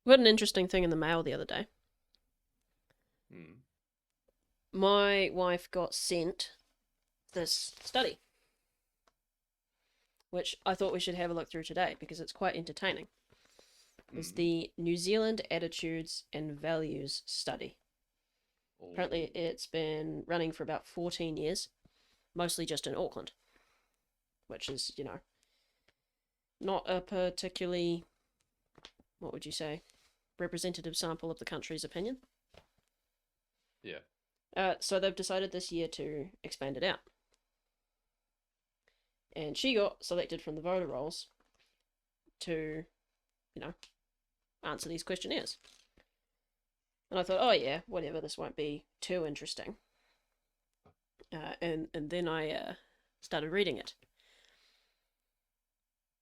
We had an interesting thing in the mail the other day. Hmm. My wife got sent this study, which I thought we should have a look through today because it's quite entertaining. It's Hmm. the New Zealand Attitudes and Values Study. Apparently, Oh. it's been running for about 14 years, mostly just in Auckland, which is, not a particularly, what would you say, representative sample of the country's opinion. Yeah. So they've decided this year to expand it out. And she got selected from the voter rolls to, you know, answer these questionnaires. And I thought, oh yeah, whatever, this won't be too interesting. And then I started reading it.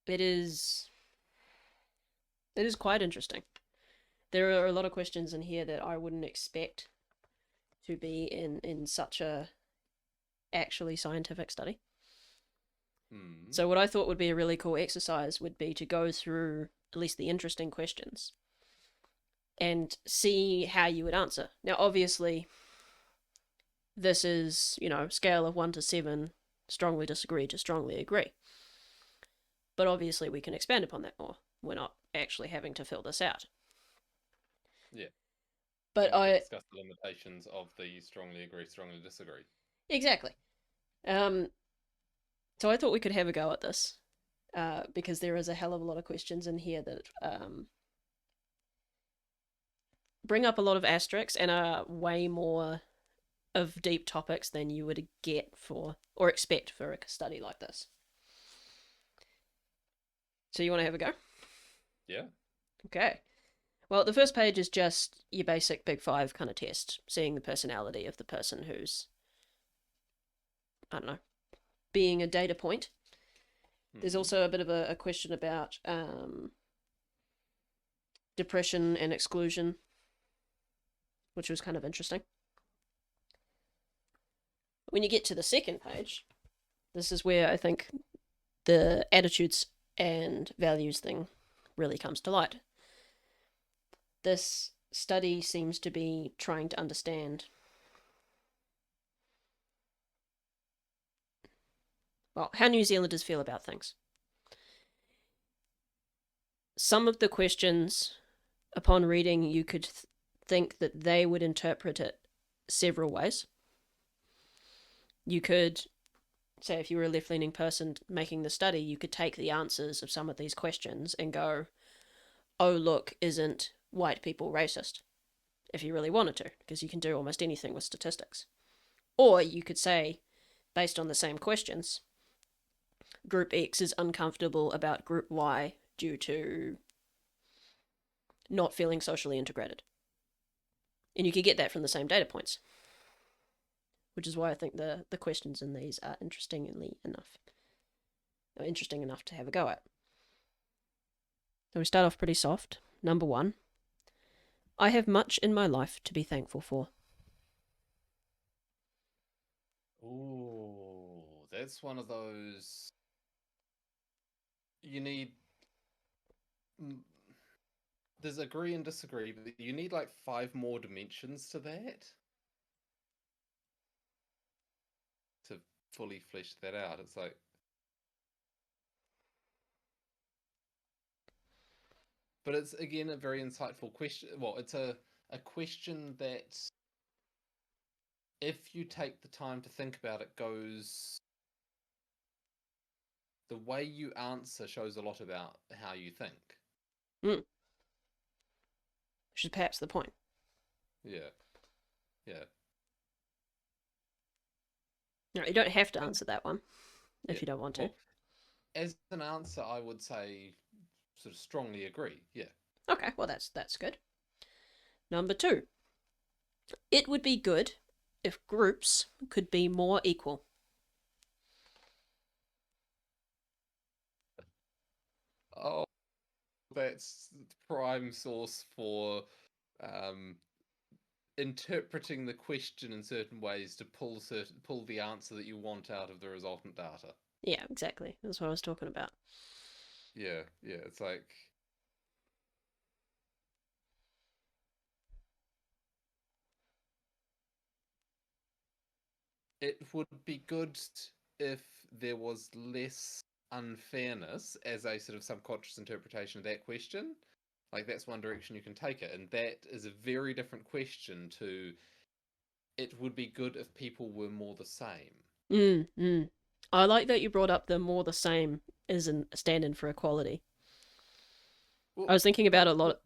It is it is quite interesting. There are a lot of questions in here that I wouldn't expect to be in such a actually scientific study. Hmm. So what I thought would be a really cool exercise would be to go through at least the interesting questions and see how you would answer. Now obviously this is, scale of 1 to 7, strongly disagree to strongly agree. But obviously we can expand upon that more. We're not actually having to fill this out. Yeah. But And we can I discuss the limitations of the strongly agree, strongly disagree. exactly. Um so I thought we could have a go at this. Because there is a hell of a lot of questions in here that bring up a lot of asterisks and are way more of deep topics than you would get for or expect for a study like this. So you want to have a go? Yeah. Okay. Well, the first page is just your basic Big Five kind of test, seeing the personality of the person who's, I don't know, being a data point. There's Hmm. also a bit of a question about depression and exclusion, which was kind of interesting. When you get to the second page, this is where I think the attitudes and values thing really comes to light. This study seems to be trying to understand, well, how New Zealanders feel about things. Some of the questions, upon reading, you could think that they would interpret it several ways. You could say, if you were a left leaning person making the study, you could take the answers of some of these questions and go, oh, look, isn't white people racist? If you really wanted to, because you can do almost anything with statistics. Or you could say, based on the same questions, group X is uncomfortable about group Y due to not feeling socially integrated. And you could get that from the same data points, which is why I think the questions in these are interesting enough to have a go at. So we start off pretty soft. Number one, I have much in my life to be thankful for. Oh, that's one of those. You need. mm, There's agree and disagree, but you need like five more dimensions to that to fully flesh that out. It's like, but it's again a very insightful question. Well, it's a question that if you take the time to think about it, goes the way you answer shows a lot about how you think. Mm, which is perhaps the point. Yeah, yeah, No, you don't have to and answer that one yeah. if you don't want to. Well, as an answer, I would say sort of strongly agree. Yeah. Okay, well that's good. Number two, it would be good if groups could be more equal. Oh, that's prime source for um, interpreting the question in certain ways to pull the answer that you want out of the resultant data. Yeah, exactly. That's what I was talking about. Yeah, yeah. It's like it would be good if there was less unfairness as a sort of subconscious interpretation of that question. Like that's one direction you can take it, and that is a very different question to it would be good if people were more the same. Mm, mm. I like that you brought up the more the same is a stand in for equality. I Well, was thinking about the a lot.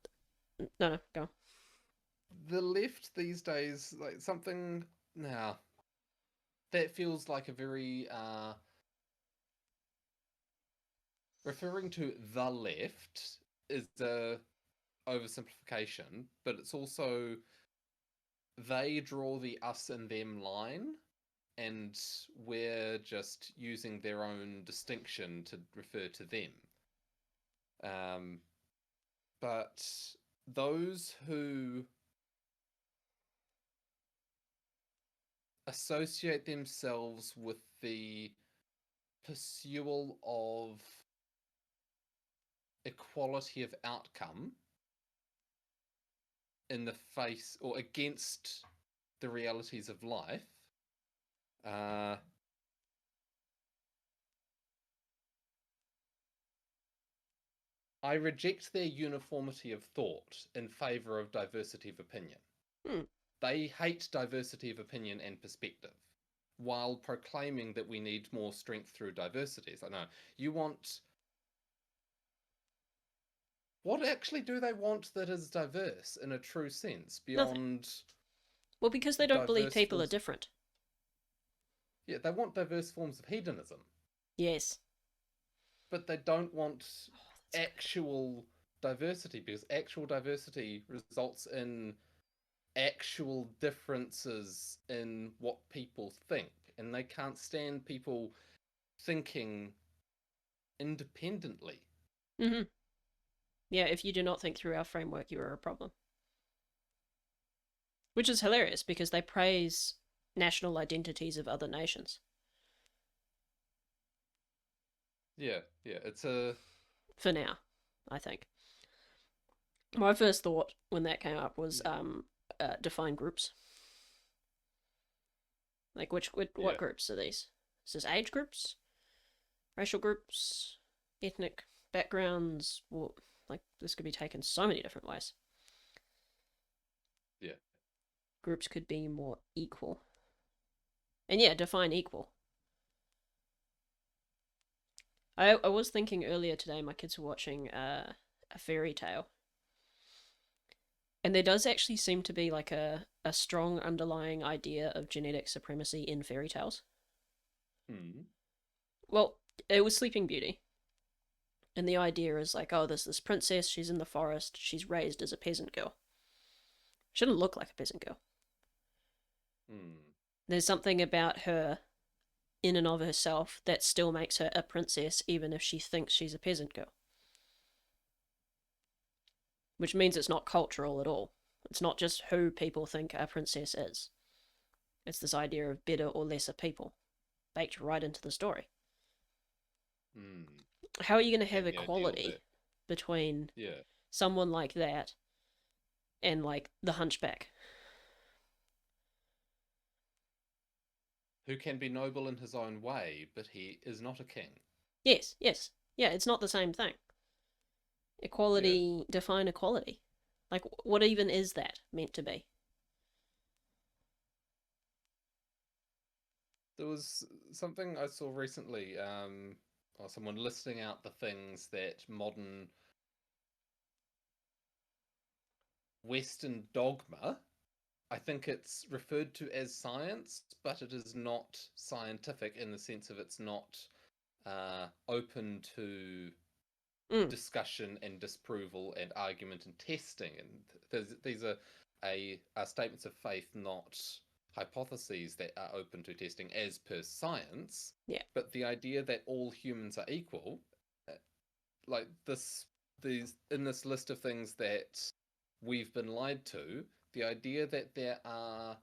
No, no, go. the left these days, like something now that feels like a very referring to the left is a oversimplification, but it's also they draw the us and them line, and we're just using their own distinction to refer to them. Um, but those who associate themselves with the pursuit of equality of outcome in the face or against the realities of life, uh, I reject their uniformity of thought in favour of diversity of opinion. Hmm. They hate diversity of opinion and perspective while proclaiming that we need more strength through diversity. It's like, no, you want. What actually do they want that is diverse in a true sense Nothing. beyond Well, because they don't believe diverse people are forms? different. Yeah, they want diverse forms of hedonism, Yes. but they don't want Oh, that's good. actual diversity because actual diversity results in actual differences in what people think, and they can't stand people thinking independently. Mm-hmm. Yeah, if you do not think through our framework, you are a problem. Which is hilarious because they praise national identities of other nations. Yeah, yeah, it's a For now, I think. My first thought when that came up was define groups. Like, what yeah, groups are these? Is this age groups, racial groups, ethnic backgrounds? Well, like, this could be taken so many different ways. yeah. Groups could be more equal. And yeah, define equal. I was thinking earlier today, my kids were watching a fairy tale. And there does actually seem to be like a strong underlying idea of genetic supremacy in fairy tales. Hmm. Well, it was Sleeping Beauty. And the idea is like, oh, there's this princess, she's in the forest, she's raised as a peasant girl. Shouldn't look like a peasant girl. Hmm. There's something about her in and of herself that still makes her a princess, even if she thinks she's a peasant girl. Which means it's not cultural at all. It's not just who people think a princess is. It's this idea of better or lesser people, baked right into the story. Hmm. How are you going to have And the ideal equality that, between yeah, someone like that and like the hunchback? who can be noble in his own way, but he is not a king. Yes, yes. Yeah, it's not the same thing. Yeah. Equality, define equality. Like, what even is that meant to be? There was something I saw recently, or someone listing out the things that modern Western dogma, I think it's referred to as science, but it is not scientific in the sense of it's not open to Mm, discussion and disproval and argument and testing. And these are statements of faith, not hypotheses that are open to testing as per science. yeah. But the idea that all humans are equal, uh, like these in this list of things that we've been lied to, the idea that there are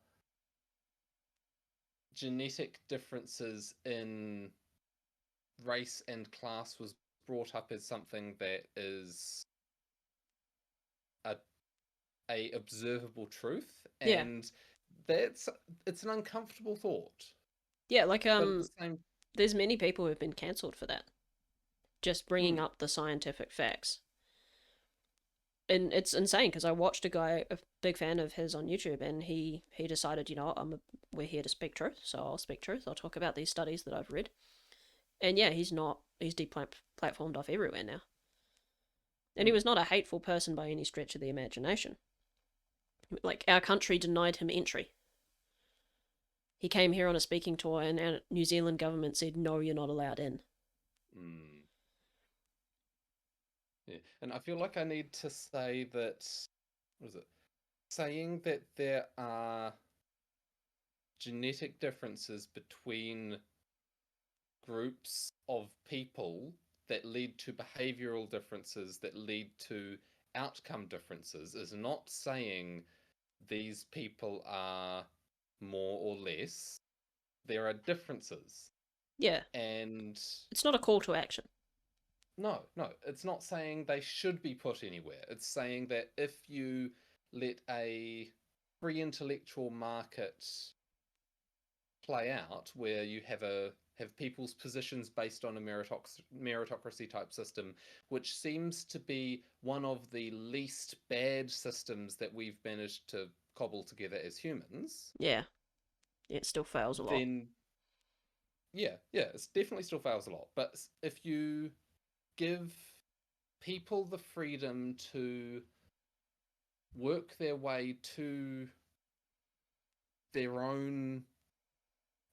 genetic differences in race and class was brought up as something that is a a observable truth, Yeah. and that's it's an uncomfortable thought. Yeah, like But at the same, there's many people who've been cancelled for that, just bringing hmm, up the scientific facts. And it's insane because I watched a guy, a big fan of his on YouTube, and he decided, we're here to speak truth, so I'll speak truth. I'll talk about these studies that I've read. And yeah, he's deplatformed off everywhere now. And he hmm. was not a hateful person by any stretch of the imagination. Like, our country denied him entry. He came here on a speaking tour, and our New Zealand government said, no, you're not allowed in. Mm, yeah. And I feel like I need to say that, what is it? Saying that there are genetic differences between groups of people that lead to behavioral differences that lead to outcome differences is not saying these people are more or less. There are differences. Yeah, And it's not a call to action. no, it's not saying they should be put anywhere. It's saying that if you let a free intellectual market play out where you have people's positions based on a meritocracy type system, which seems to be one of the least bad systems that we've managed to cobble together as humans, Yeah, it still fails a lot. then yeah, it definitely still fails a lot. But if you give people the freedom to work their way to their own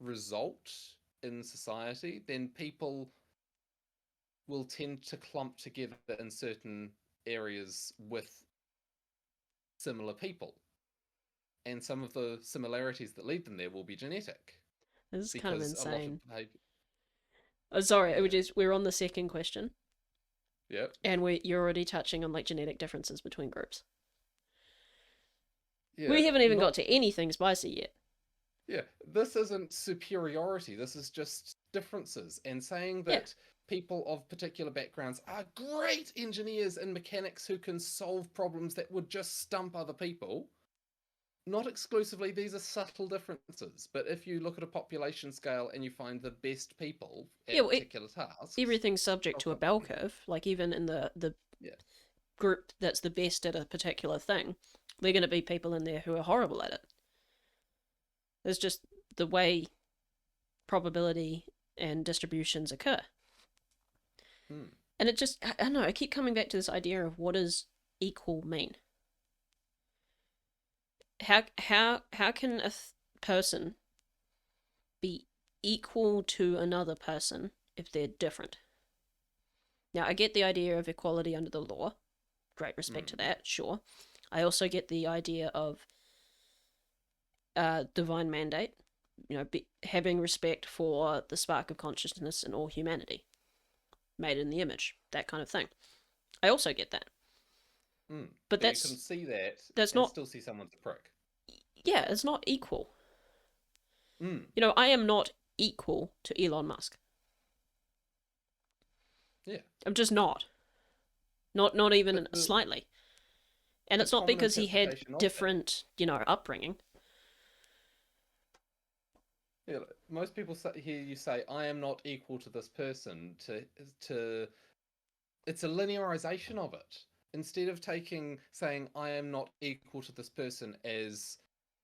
result in society, then people will tend to clump together in certain areas with similar people. And some of the similarities that lead them there will be genetic This is kind of because a lot of insane. behavior. Oh, sorry, Yeah, we're on the second question, yeah, and you're already touching on like genetic differences between groups. yeah. We haven't even got Not, to anything spicy yet. yeah. This isn't superiority. This is just differences. And saying Yeah, that people of particular backgrounds are great engineers and mechanics who can solve problems that would just stump other people. Not exclusively, these are subtle differences. But if you look at a population scale and you find the best people yeah. at particular tasks, Everything's subject they'll to a come bell together. curve. Like even in the Yeah. group that's the best at a particular thing, there are going to be people in there who are horrible at it. It's just the way probability and distributions occur. Hmm. And it just, I don't know, I keep coming back to this idea of what does equal mean? How can person be equal to another person if they're different? Now, I get the idea of equality under the law. Great respect to Hmm. that, sure. I also get the idea of divine mandate, having respect for the spark of consciousness in all humanity, made in the image, that kind of thing. I also get that, Hmm. but So you can see that that's and not. still see someone's a prick. Yeah, it's not equal. Hmm. I am not equal to Elon Musk. Yeah. I'm just not. Not even But slightly. And the it's not common because he had interpretation of that. different, upbringing. Yeah, like, most people hear you say, "I am not equal to this person." To it's a linearization of it. Instead of saying, "I am not equal to this person" as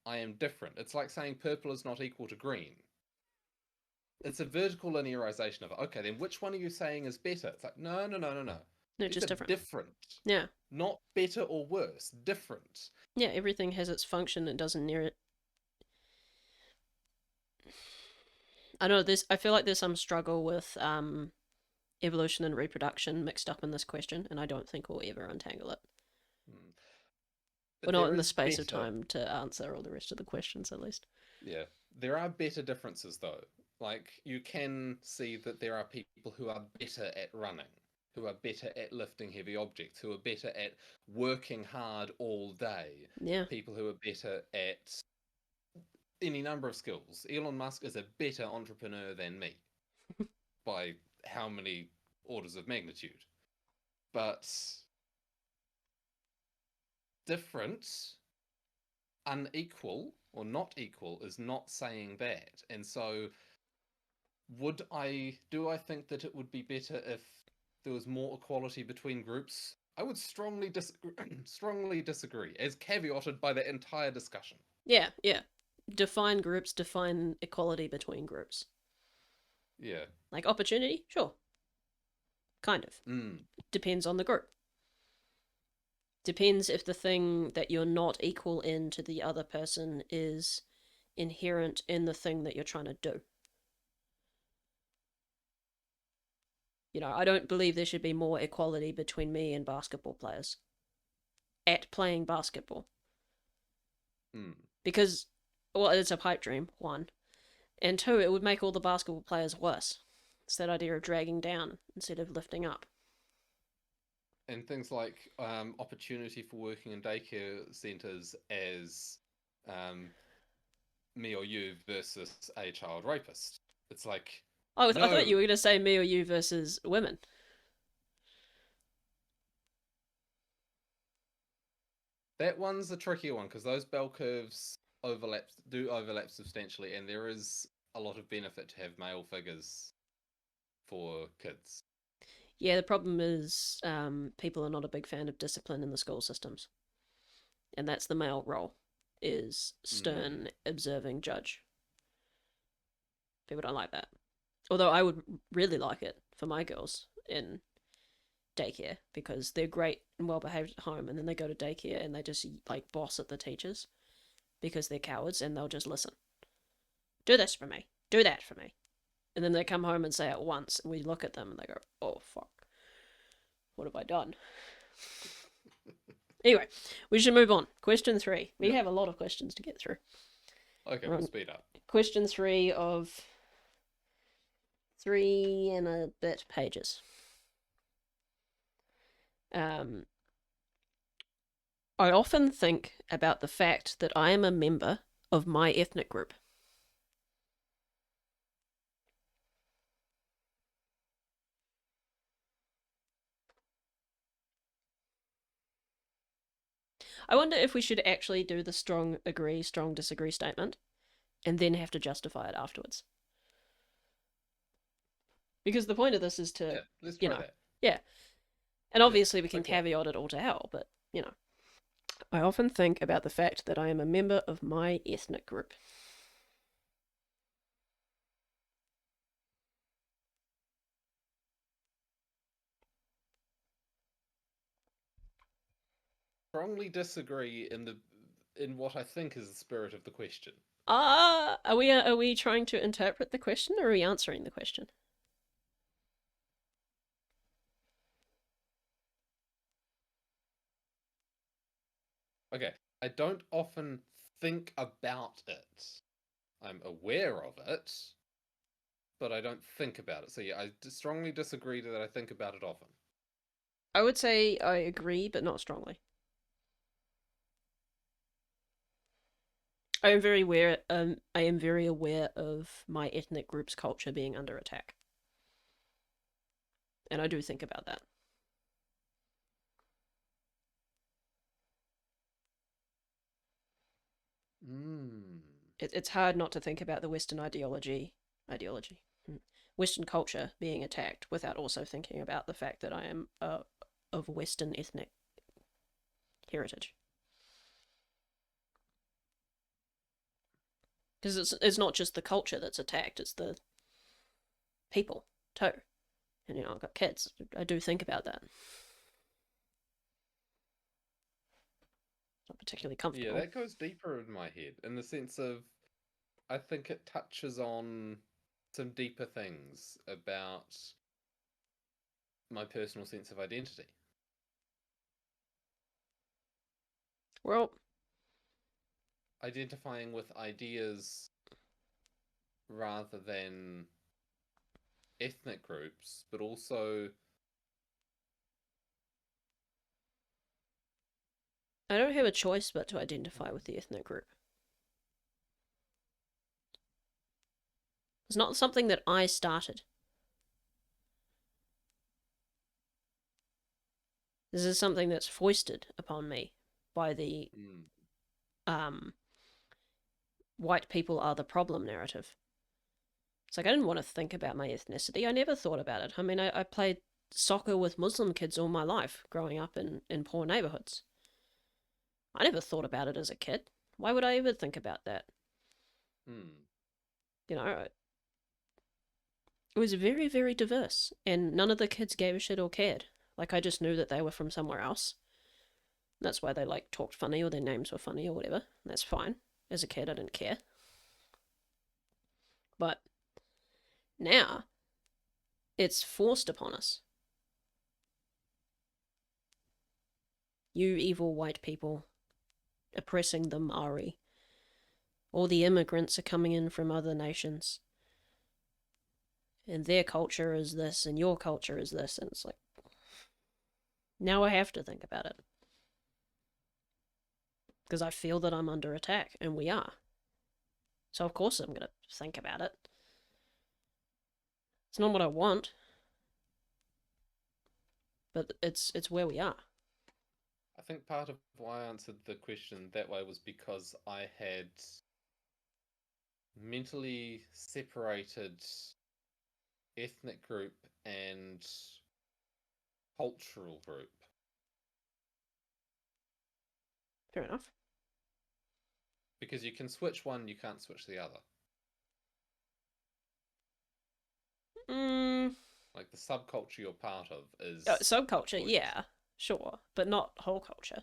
"I am different." It's like saying purple is not equal to green. It's a vertical linearization of it. Okay, then which one are you saying is better? It's like, no, no, no, no, no. No, These just are different. different. Yeah. Not better or worse, different. Yeah, everything has its function. It doesn't near it. I know this. I feel like there's some struggle with evolution and reproduction mixed up in this question, and I don't think we'll ever untangle it. Hmm. We're But not there in the is space of better. time to answer all the rest of the questions, at least. Yeah. There are better differences though. Like you can see that there are people who are better at running, who are better at lifting heavy objects, who are better at working hard all day, Yeah. people who are better at any number of skills. Elon Musk is a better entrepreneur than me by how many orders of magnitude. But different, unequal, or not equal is not saying that. And so do I think that it would be better if there was more equality between groups? I would strongly disagree, strongly disagree, as caveated by the entire discussion. Yeah, yeah. Define groups, define equality between groups. Yeah. Like opportunity? Sure. Kind of. Mm. Depends on the group. Depends if the thing that you're not equal in to the other person is inherent in the thing that you're trying to do. I don't believe there should be more equality between me and basketball players at playing basketball. Mm. Because, well, it's a pipe dream, one. And two, it would make all the basketball players worse. It's that idea of dragging down instead of lifting up. And things like opportunity for working in daycare centers as um, me or you versus a child rapist. It's like, I thought no, you were going to say me or you versus women. that one's a trickier one because those bell curves overlap substantially, and there is a lot of benefit to have male figures for kids. Yeah, the problem is people are not a big fan of discipline in the school systems. And that's the male role, is Mm. stern, observing judge. People don't like that. Although I would really like it for my girls in daycare because they're great and well behaved at home, and then they go to daycare and they just like boss at the teachers because they're cowards and they'll just listen. Do this for me. Do that for me. And then they come home and say it once, and we look at them and they go, "Oh fuck, what have I done?" Anyway, we should move on. Question 3. We Yep. have a lot of questions to get through. Okay, We're we'll on speed up. question 3 of 3 and a bit pages. Um, I often think about the fact that I am a member of my ethnic group. I wonder if we should actually do the strong agree, strong disagree statement and then have to justify it afterwards. Because the point of this is to, Yeah, let's you try know, that. yeah. And Yeah. obviously we can Okay. caveat it all to hell, but, I often think about the fact that I am a member of my ethnic group. Strongly disagree in what I think is the spirit of the question. Are we trying to interpret the question or are we answering the question? Okay, I don't often think about it. I'm aware of it, but I don't think about it. So yeah, I strongly disagree that I think about it often. I would say I agree, but not strongly. I am very aware of my ethnic group's culture being under attack, and I do think about that. Mm. It's hard not to think about the Western ideology, Western culture being attacked without also thinking about the fact that I am of Western ethnic heritage. Because it's not just the culture that's attacked; it's the people too. And I've got kids. I do think about that. It's not particularly Yeah, comfortable. that goes deeper in my head in the sense of I think it touches on some deeper things about my personal sense of identity. Well, Identifying with ideas rather than ethnic groups, but also I don't have a choice but to identify with the ethnic group. It's not something that I started. This is something that's foisted upon me by the mm, um, white people are the problem narrative. It's like I didn't want to think about my ethnicity. I never thought about it. I mean, I played soccer with Muslim kids all my life growing up in poor neighborhoods. I never thought about it as a kid. Why would I ever think about that? Hmm. You know, it was very, very diverse, and none of the kids gave a shit or cared. Like, I just knew that they were from somewhere else. That's why they, like, talked funny or their names were funny or whatever. That's fine. As a kid, I didn't care. But now, it's forced upon us. You evil white people oppressing the Maori. All the immigrants are coming in from other nations. And their culture is this, and your culture is this. And it's like, now I have to think about it. Because I feel that I'm under attack, and we are. So, of course, I'm going to think about it. It's not what I want, but it's where we are. I think part of why I answered the question that way was because I had mentally separated ethnic group and cultural group. Fair enough. Because you can switch one, you can't switch the other. Mm, Like the subculture you're part of is subculture, choice. yeah, sure, but not whole culture.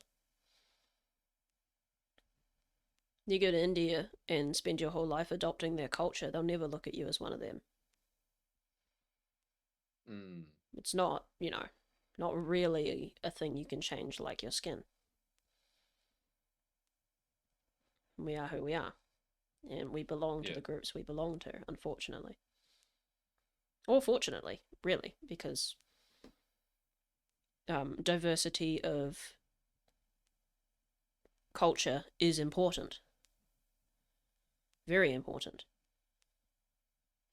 You go to India and spend your whole life adopting their culture, they'll never look at you as one of them. Mm. It's not, not really a thing you can change like your skin. We are who we are. And we belong to Yeah. the groups we belong to, unfortunately. Or fortunately, really, because diversity of culture is important. Very important.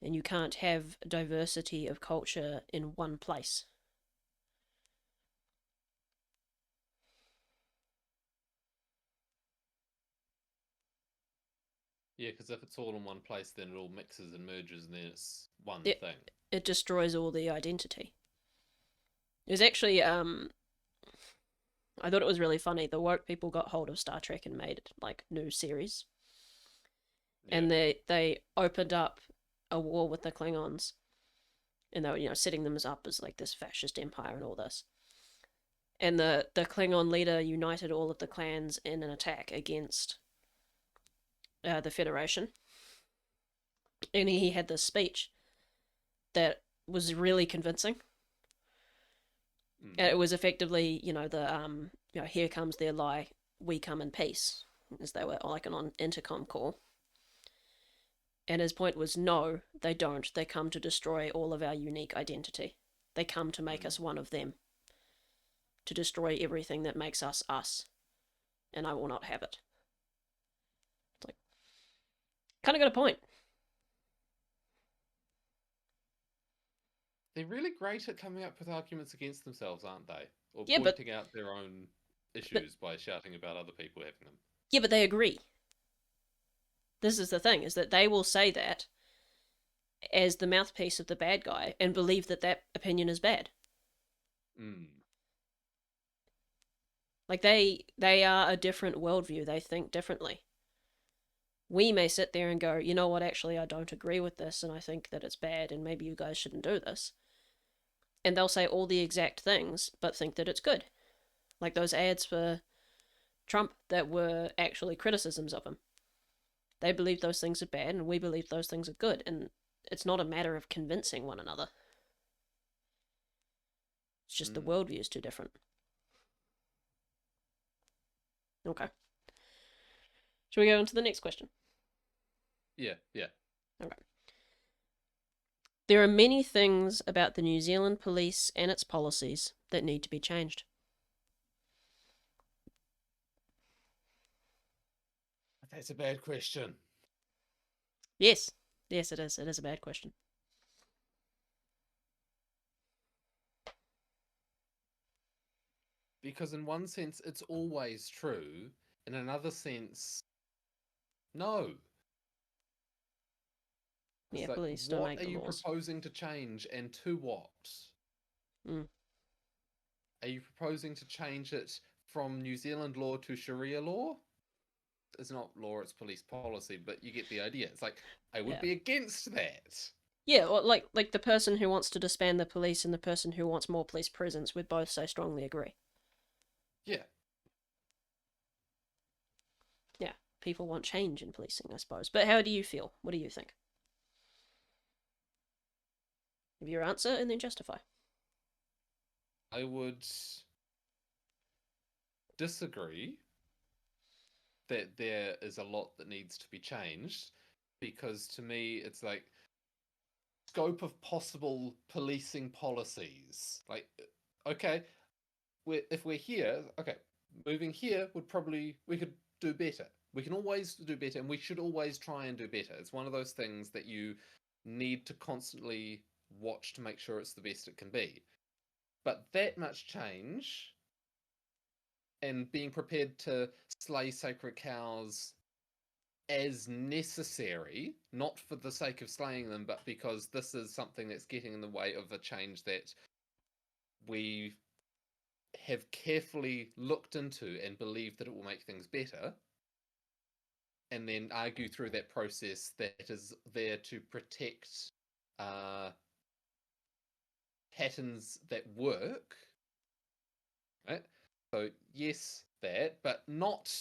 And you can't have diversity of culture in one place. Yeah, because if it's all in one place, then it all mixes and merges, and then it's one It thing. it destroys all the identity. It was actually I thought it was really funny. The woke people got hold of Star Trek and made like new series, Yeah. and they opened up a war with the Klingons, and they were setting them up as like this fascist empire and all this. And the Klingon leader united all of the clans in an attack against the Federation, and he had this speech that was really convincing. And Mm. it was effectively, here comes their lie, we come in peace, as they were like on intercom call. And his point was, no, they don't. They come to destroy all of our unique identity. They come to make Mm. us one of them, to destroy everything that makes us us. And I will not have it. It's like, kind of got a point. They're really great at coming up with arguments against themselves, aren't they? Or Yeah, but pointing out their own but issues by shouting about other people having them. yeah, but they agree. This is the thing: is that they will say that as the mouthpiece of the bad guy and believe that that opinion is bad. Mm. Like they are a different worldview. They think differently. We may sit there and go, you know what, actually, I don't agree with this, and I think that it's bad, and maybe you guys shouldn't do this. And they'll say all the exact things, but think that it's good. Like those ads for Trump that were actually criticisms of him. They believe those things are bad, and we believe those things are good. And it's not a matter of convincing one another. It's just the Mm. worldview is too different. Okay. Shall we go on to the next question? Yeah, yeah. Okay. There are many things about the New Zealand police and its policies that need to be changed. That's a bad question. Yes. Yes, it is. It is a bad question. Because in one sense, it's always true. In another sense, no. It's Yeah, like, police don't what make are the you laws. proposing to change and to what? Mm. Are you proposing to change it from New Zealand law to Sharia law? It's not law, it's police policy, but you get the idea. It's like, I would Yeah. be against that. Yeah, or like the person who wants to disband the police and the person who wants more police presence would both say strongly agree. Yeah. Yeah, people want change in policing, I suppose. But how do you feel? What do you think? Give your answer and then justify. I would disagree that there is a lot that needs to be changed because to me it's like scope of possible policing policies. Like, okay, if we're here, okay, moving here would probably we could do better. We can always do better, and we should always try and do better. It's one of those things that you need to constantly watch to make sure it's the best it can be. But that much change and being prepared to slay sacred cows as necessary, not for the sake of slaying them, but because this is something that's getting in the way of a change that we have carefully looked into and believe that it will make things better, and then argue through that process that is there to protect uh, patterns that work, right? So, yes, that, but not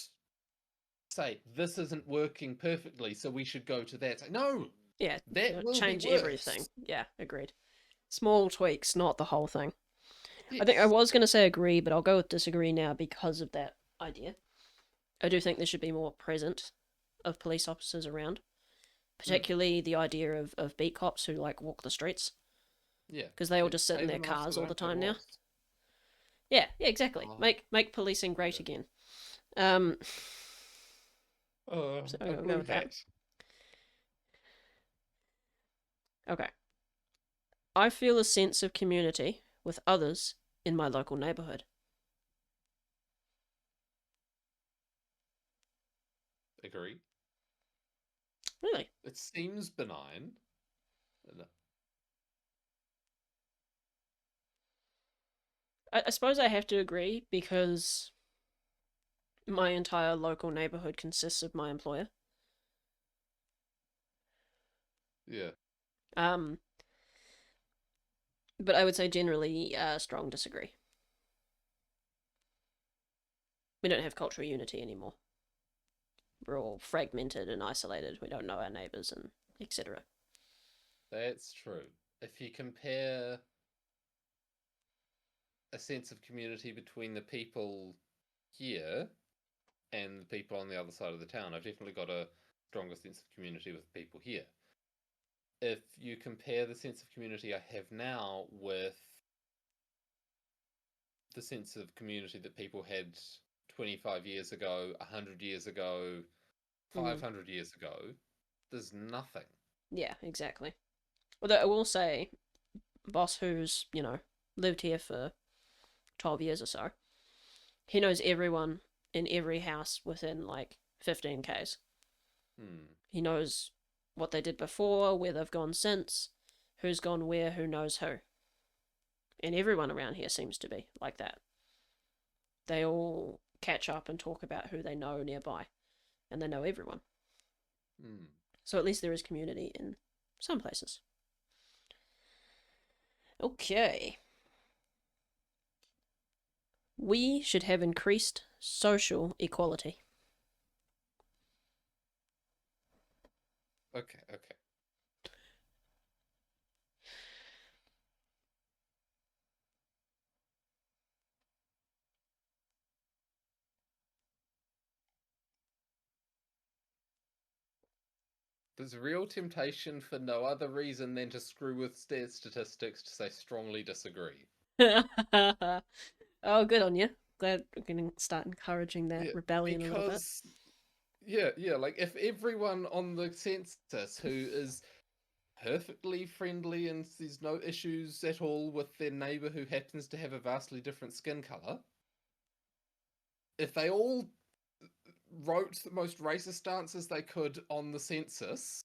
say this isn't working perfectly, so we should go to that. Say, no, Yeah, that will be change everything. worse. Yeah, agreed. Small tweaks, not the whole thing. I think I Yes. was going to say agree, but I'll go with disagree now because of that idea. I do think there should be more presence of police officers around, Mm. particularly the idea of beat cops who like walk the streets Yeah. because they all Yeah. just sit Pay in their them enough so cars they all the don't get time now. lost. Yeah, yeah, exactly. Oh, Make policing great yeah. again. Um, so I'll go Agree with that. that. Okay. I feel a sense of community with others in my local neighborhood. Agree. Really? It seems benign. I suppose I have to agree because my entire local neighborhood consists of my employer. Yeah. Um, but I would say generally strong disagree. We don't have cultural unity anymore. We're all fragmented and isolated. We don't know our neighbors and etc. That's true. If you compare a sense of community between the people here and the people on the other side of the town, I've definitely got a stronger sense of community with the people here. If you compare the sense of community I have now with the sense of community that people had 25 years ago, 100 years ago, Mm-hmm. 500 years ago, there's nothing. Yeah, exactly. Although I will say, boss who's lived here for 12 years or so, he knows everyone in every house within like 15 k's. Hmm. He knows what they did before, where they've gone since, who's gone where, who knows who. And everyone around here seems to be like that. They all catch up and talk about who they know nearby, and they know everyone. Hmm. So at least there is community in some places. Okay. We should have increased social equality. Okay, okay. There's a real temptation for no other reason than to screw with statistics to say strongly disagree. Oh, good on you. Glad we're going to start encouraging that Yeah, rebellion a little bit. because yeah, like if everyone on the census who is perfectly friendly and there's no issues at all with their neighbor who happens to have a vastly different skin color, if they all wrote the most racist answers they could on the census,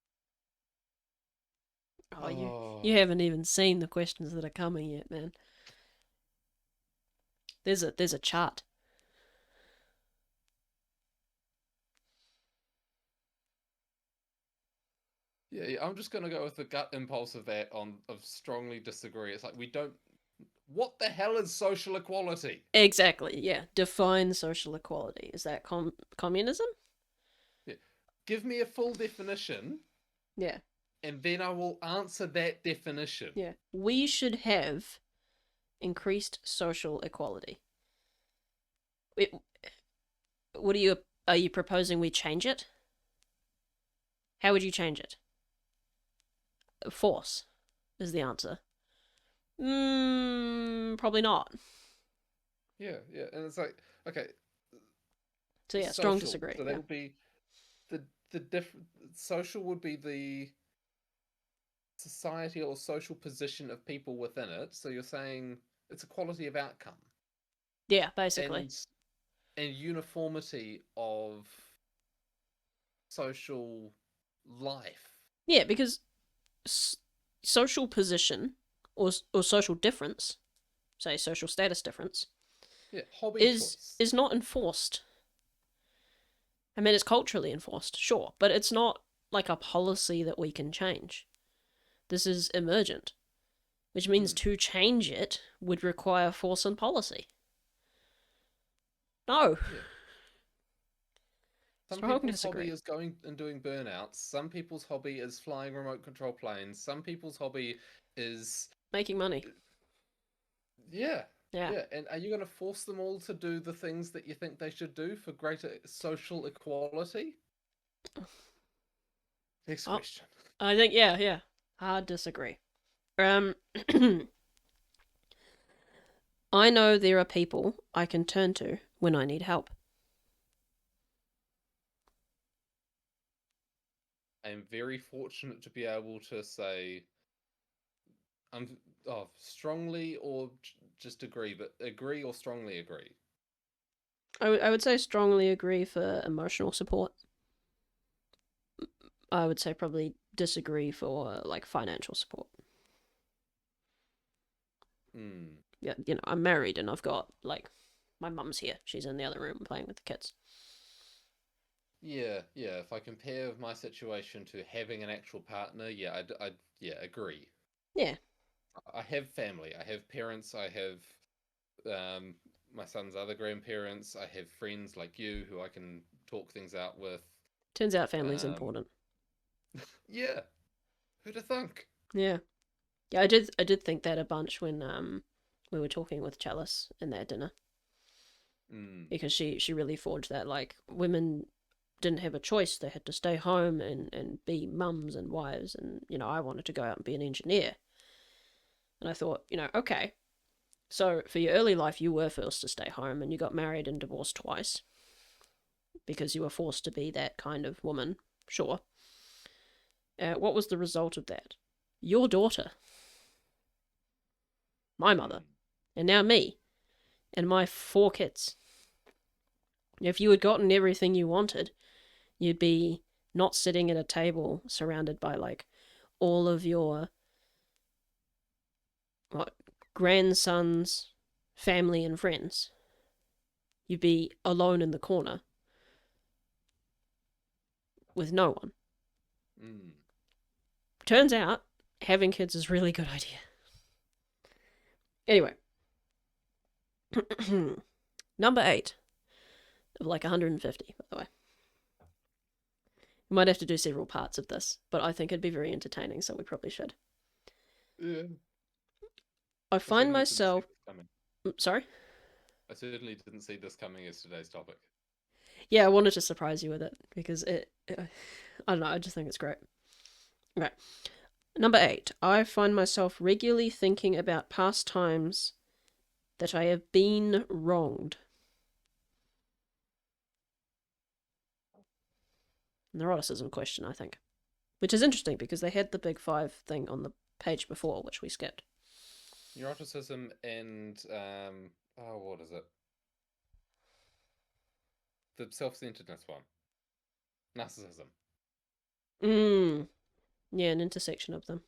Oh, you Oh, haven't even seen the questions that are coming yet, man. There's a chart. yeah, yeah. I'm just gonna go with the gut impulse of that on of strongly disagree. It's like we don't. What the hell is social equality? Exactly. Yeah. Define social equality. Is that communism? Yeah. Give me a full definition, Yeah. and then I will answer that definition. Yeah. We should have increased social equality. It, what are you proposing we change it? How would you change it? Force is the answer. Probably not. Yeah, yeah, and it's like okay, So yeah, strong social. disagree. So that Yeah. would be the different. Social would be the society or social position of people within it. So you're saying it's equality of outcome Yeah, basically. and uniformity of social life. Yeah, because s- social position or social difference, say social status difference, Yeah, hobby is choice. is not enforced. I mean, it's culturally enforced, sure, but it's not like a policy that we can change. This is emergent, which means Hmm. to change it would require force and policy. No, Yeah. Some strong people's hobby disagree. is going and doing burnouts. Some people's hobby is flying remote control planes. Some people's hobby is Making money. yeah, Yeah. yeah. And are you going to force them all to do the things that you think they should do for greater social equality? Next Oh, question. I think yeah. Hard disagree. Um, I know there are people I can turn to when I need help. I am very fortunate to be able to say I'm strongly or just agree, but agree or strongly agree. I would say strongly agree for emotional support. I would say probably disagree for like financial support. Hmm. Yeah, I'm married and I've got like my mum's here. She's in the other room playing with the kids. Yeah, yeah. If I compare my situation to having an actual partner, yeah, yeah, agree. Yeah, I have family. I have parents. I have um, my son's other grandparents. I have friends like you who I can talk things out with. turns out family's Um, important. yeah, who'd have thunk? Yeah, yeah. I did think that a bunch when we were talking with Chalice in that dinner Mm, because she really forged that like women didn't have a choice. They had to stay home and be mums and wives. And, I wanted to go out and be an engineer. And I thought, okay, so for your early life, you were forced to stay home and you got married and divorced twice because you were forced to be that kind of woman. Sure. What was the result of that? Your daughter, my mother, mm, and now me, and my 4 kids. If you had gotten everything you wanted, you'd be not sitting at a table surrounded by like all of your what, grandsons, family, and friends. You'd be alone in the corner with no one. mm. Turns out having kids is a really good idea. Anyway, number 8 of like 150, by the way. We might have to do several parts of this, but I think it'd be very entertaining, so we probably should. Yeah. I I find certainly didn't see myself. this coming. Sorry? I certainly didn't see this coming as today's topic. Yeah, I wanted to surprise you with it because I don't know, I just think it's great. Okay. Number 8. I find myself regularly thinking about past times that I have been wronged. Neuroticism question, I think. Which is interesting because they had the big 5 thing on the page before, which we skipped. Neuroticism and oh, what is it? The self-centeredness one. Narcissism. Mm, yeah, an intersection of them.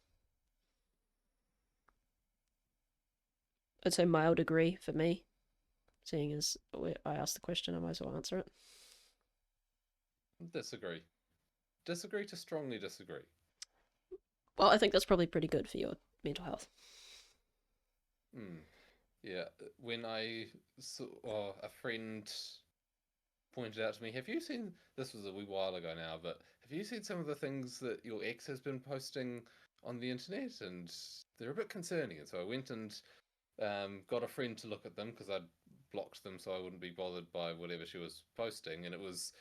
I'd say mild agree for me, seeing as I asked the question, I might as well answer it. Disagree. Disagree to strongly disagree. Well, I think that's probably pretty good for your mental health. Hmm. Yeah. When I saw a friend pointed out to me, have you seen, this was a wee while ago now, but have you seen some of the things that your ex has been posting on the internet? And they're a bit concerning. And so I went and got a friend to look at them because I'd blocked them so I wouldn't be bothered by whatever she was posting. And it was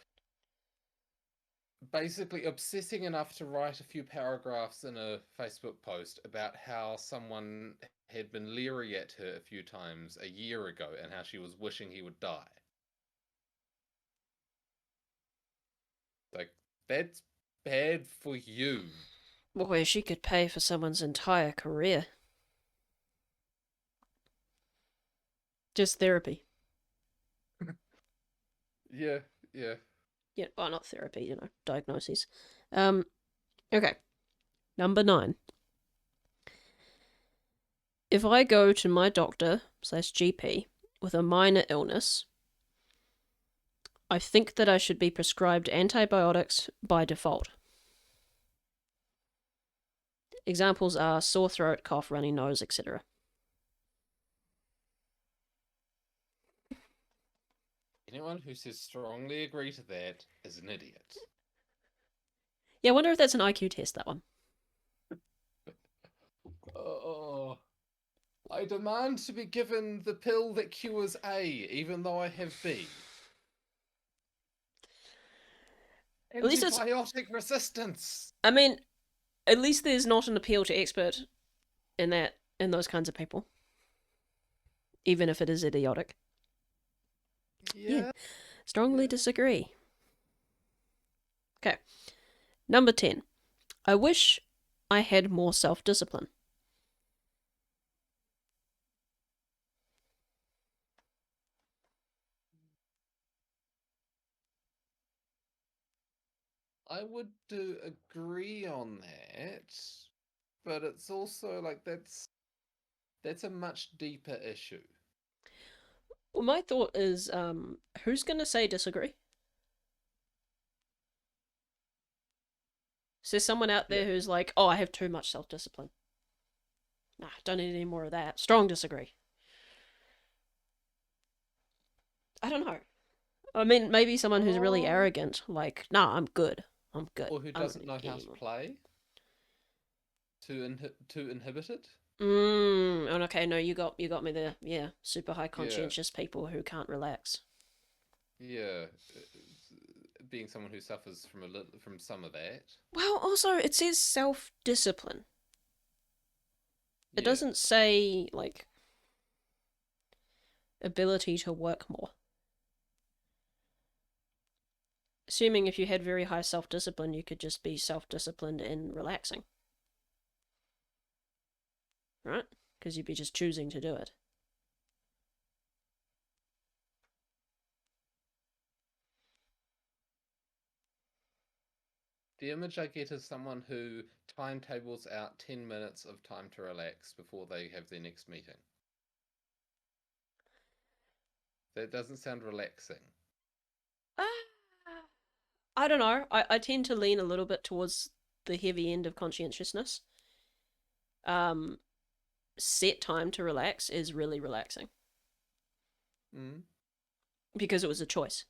basically obsessing enough to write a few paragraphs in a Facebook post about how someone had been leery at her a few times a year ago and how she was wishing he would die. Like, that's bad for you. Boy, she could pay for someone's entire career. Just therapy. Yeah, yeah. Yeah, well, not therapy, diagnoses. Okay. Number 9. If I go to my doctor/GP with a minor illness, I think that I should be prescribed antibiotics by default. Examples are sore throat, cough, runny nose, etc. Anyone who says strongly agree to that is an idiot. Yeah, I wonder if that's an IQ test, that one. Oh, I demand to be given the pill that cures A, even though I have B. At least it's. Antibiotic resistance. I mean, at least there's not an appeal to expert in those kinds of people, even if it is idiotic. Yeah. Strongly Yeah. disagree. Okay. Number 10. I wish I had more self-discipline. I would do agree on that, but it's also like that's a much deeper issue. Well, my thought is, who's going to say disagree? Is there someone out Yeah. there who's like, oh, I have too much self-discipline? Nah, don't need any more of that. Strong disagree. I don't know. I mean, maybe someone who's really Oh, arrogant, like, nah, I'm good. I'm good. or who I don't doesn't need know how any to more. play to inhibit it? And okay, no, you got me there. Yeah, super high Yeah. conscientious people who can't relax. Yeah. Being someone who suffers from some of that. Well, also it says self-discipline. It Yeah. doesn't say like ability to work more. Assuming if you had very high self-discipline, you could just be self-disciplined in relaxing. Right? Because you'd be just choosing to do it. The image I get is someone who timetables out 10 minutes of time to relax before they have their next meeting. That doesn't sound relaxing. Ah, I don't know. I tend to lean a little bit towards the heavy end of conscientiousness. Um, Set time to relax is really relaxing Mm. because it was a choice.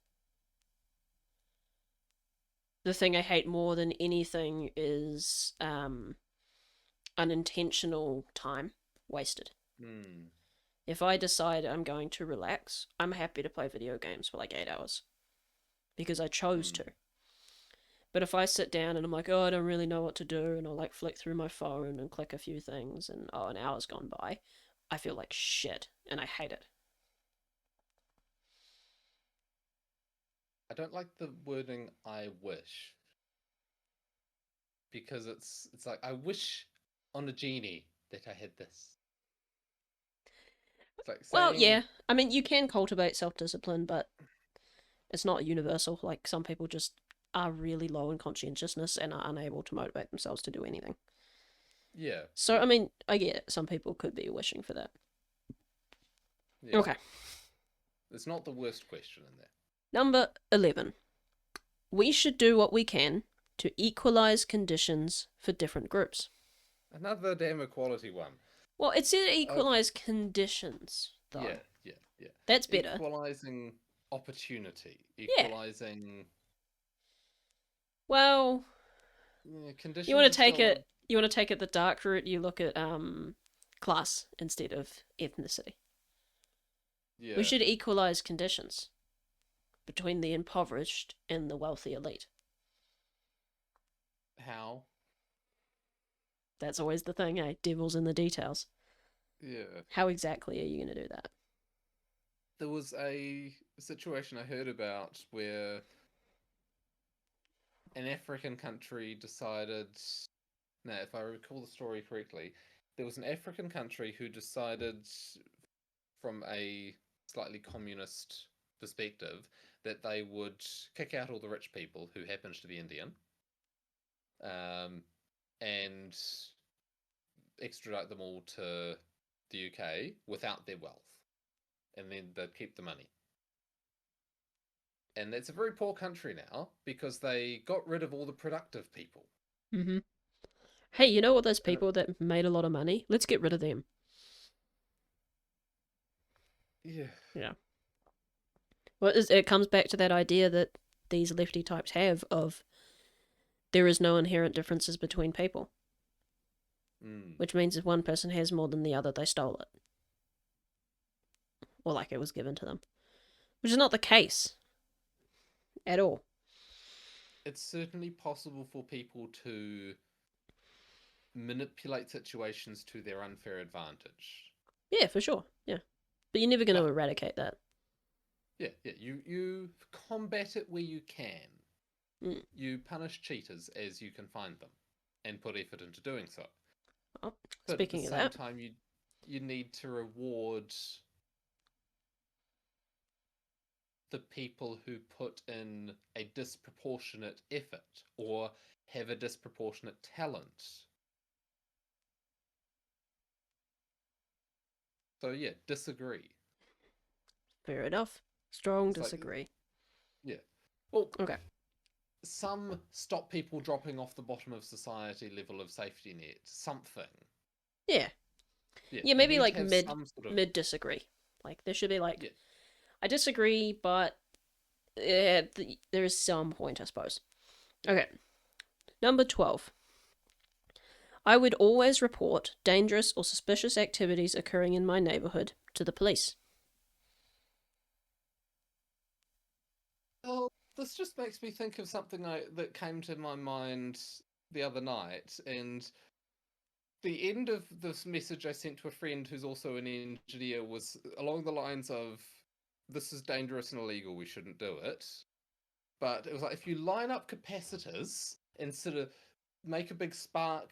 The thing I hate more than anything is unintentional time wasted. Mm. If I decide I'm going to relax, I'm happy to play video games for like 8 hours because I chose Mm. to. But if I sit down and I'm like, oh, I don't really know what to do, and I'll like flick through my phone and click a few things, and oh, an hour's gone by, I feel like shit and I hate it. I don't like the wording I wish because it's like I wish on a genie that I had this. It's like Well, saying yeah, I mean, you can cultivate self discipline, but it's not universal. Like, some people just are really low in conscientiousness and are unable to motivate themselves to do anything. yeah, So, I yeah. mean, I get it. Some people could be wishing for that. Yeah. Okay. It's not the worst question in there. Number 11. We should do what we can to equalize conditions for different groups. Another damn equality one. Well, it said Okay. equalize conditions, though. Yeah, yeah, yeah. That's better. Equalizing opportunity, Yeah. equalizing Well, yeah, you want conditions to are take still it. You want to take it the dark route. You look at class instead of ethnicity. We yeah. should equalize conditions between the impoverished and the wealthy elite. How? That's always the thing, eh? Devil's in the details. Yeah. How exactly are you going to do that? There was a situation I heard about where an African country decided. Now, if I recall the story correctly, there was an African country who decided, from a slightly communist perspective, that they would kick out all the rich people who happened to be Indian, um, and extradite them all to the UK without their wealth, and then they'd keep the money. And it's a very poor country now because they got rid of all the productive people. Mm-hmm. Hey, you know all those And people that made a lot of money? Let's get rid of them. yeah, Yeah. Well, it comes back to that idea that these lefty types have of there is no inherent differences between people, mm, which means if one person has more than the other, they stole it. Or like it was given to them. Which is not the case at all. it's certainly possible for people to manipulate situations to their unfair advantage. Yeah, for sure. Yeah. But you're never going to But eradicate that. yeah, yeah, you combat it where you can. Mm. You punish cheaters as you can find them, and put effort into doing so. Oh, But at the speaking of same that, time, you need to reward the people who put in a disproportionate effort or have a disproportionate talent. So yeah, disagree. fair enough. Strong It's like disagree. yeah. Well, Okay. some stop people dropping off the bottom of society level of safety net. Something. Yeah. Yeah, Yeah, you maybe need to like have mid some sort of mid disagree. Like there should be like yeah. I disagree, but there is some point, I suppose. Okay. Number 12. I would always report dangerous or suspicious activities occurring in my neighborhood to the police. Oh, this just makes me think of something that came to my mind the other night, and the end of this message I sent to a friend who's also an engineer was along the lines of, "This is dangerous and illegal. We shouldn't do it." But it was like if you line up capacitors and sort of make a big spark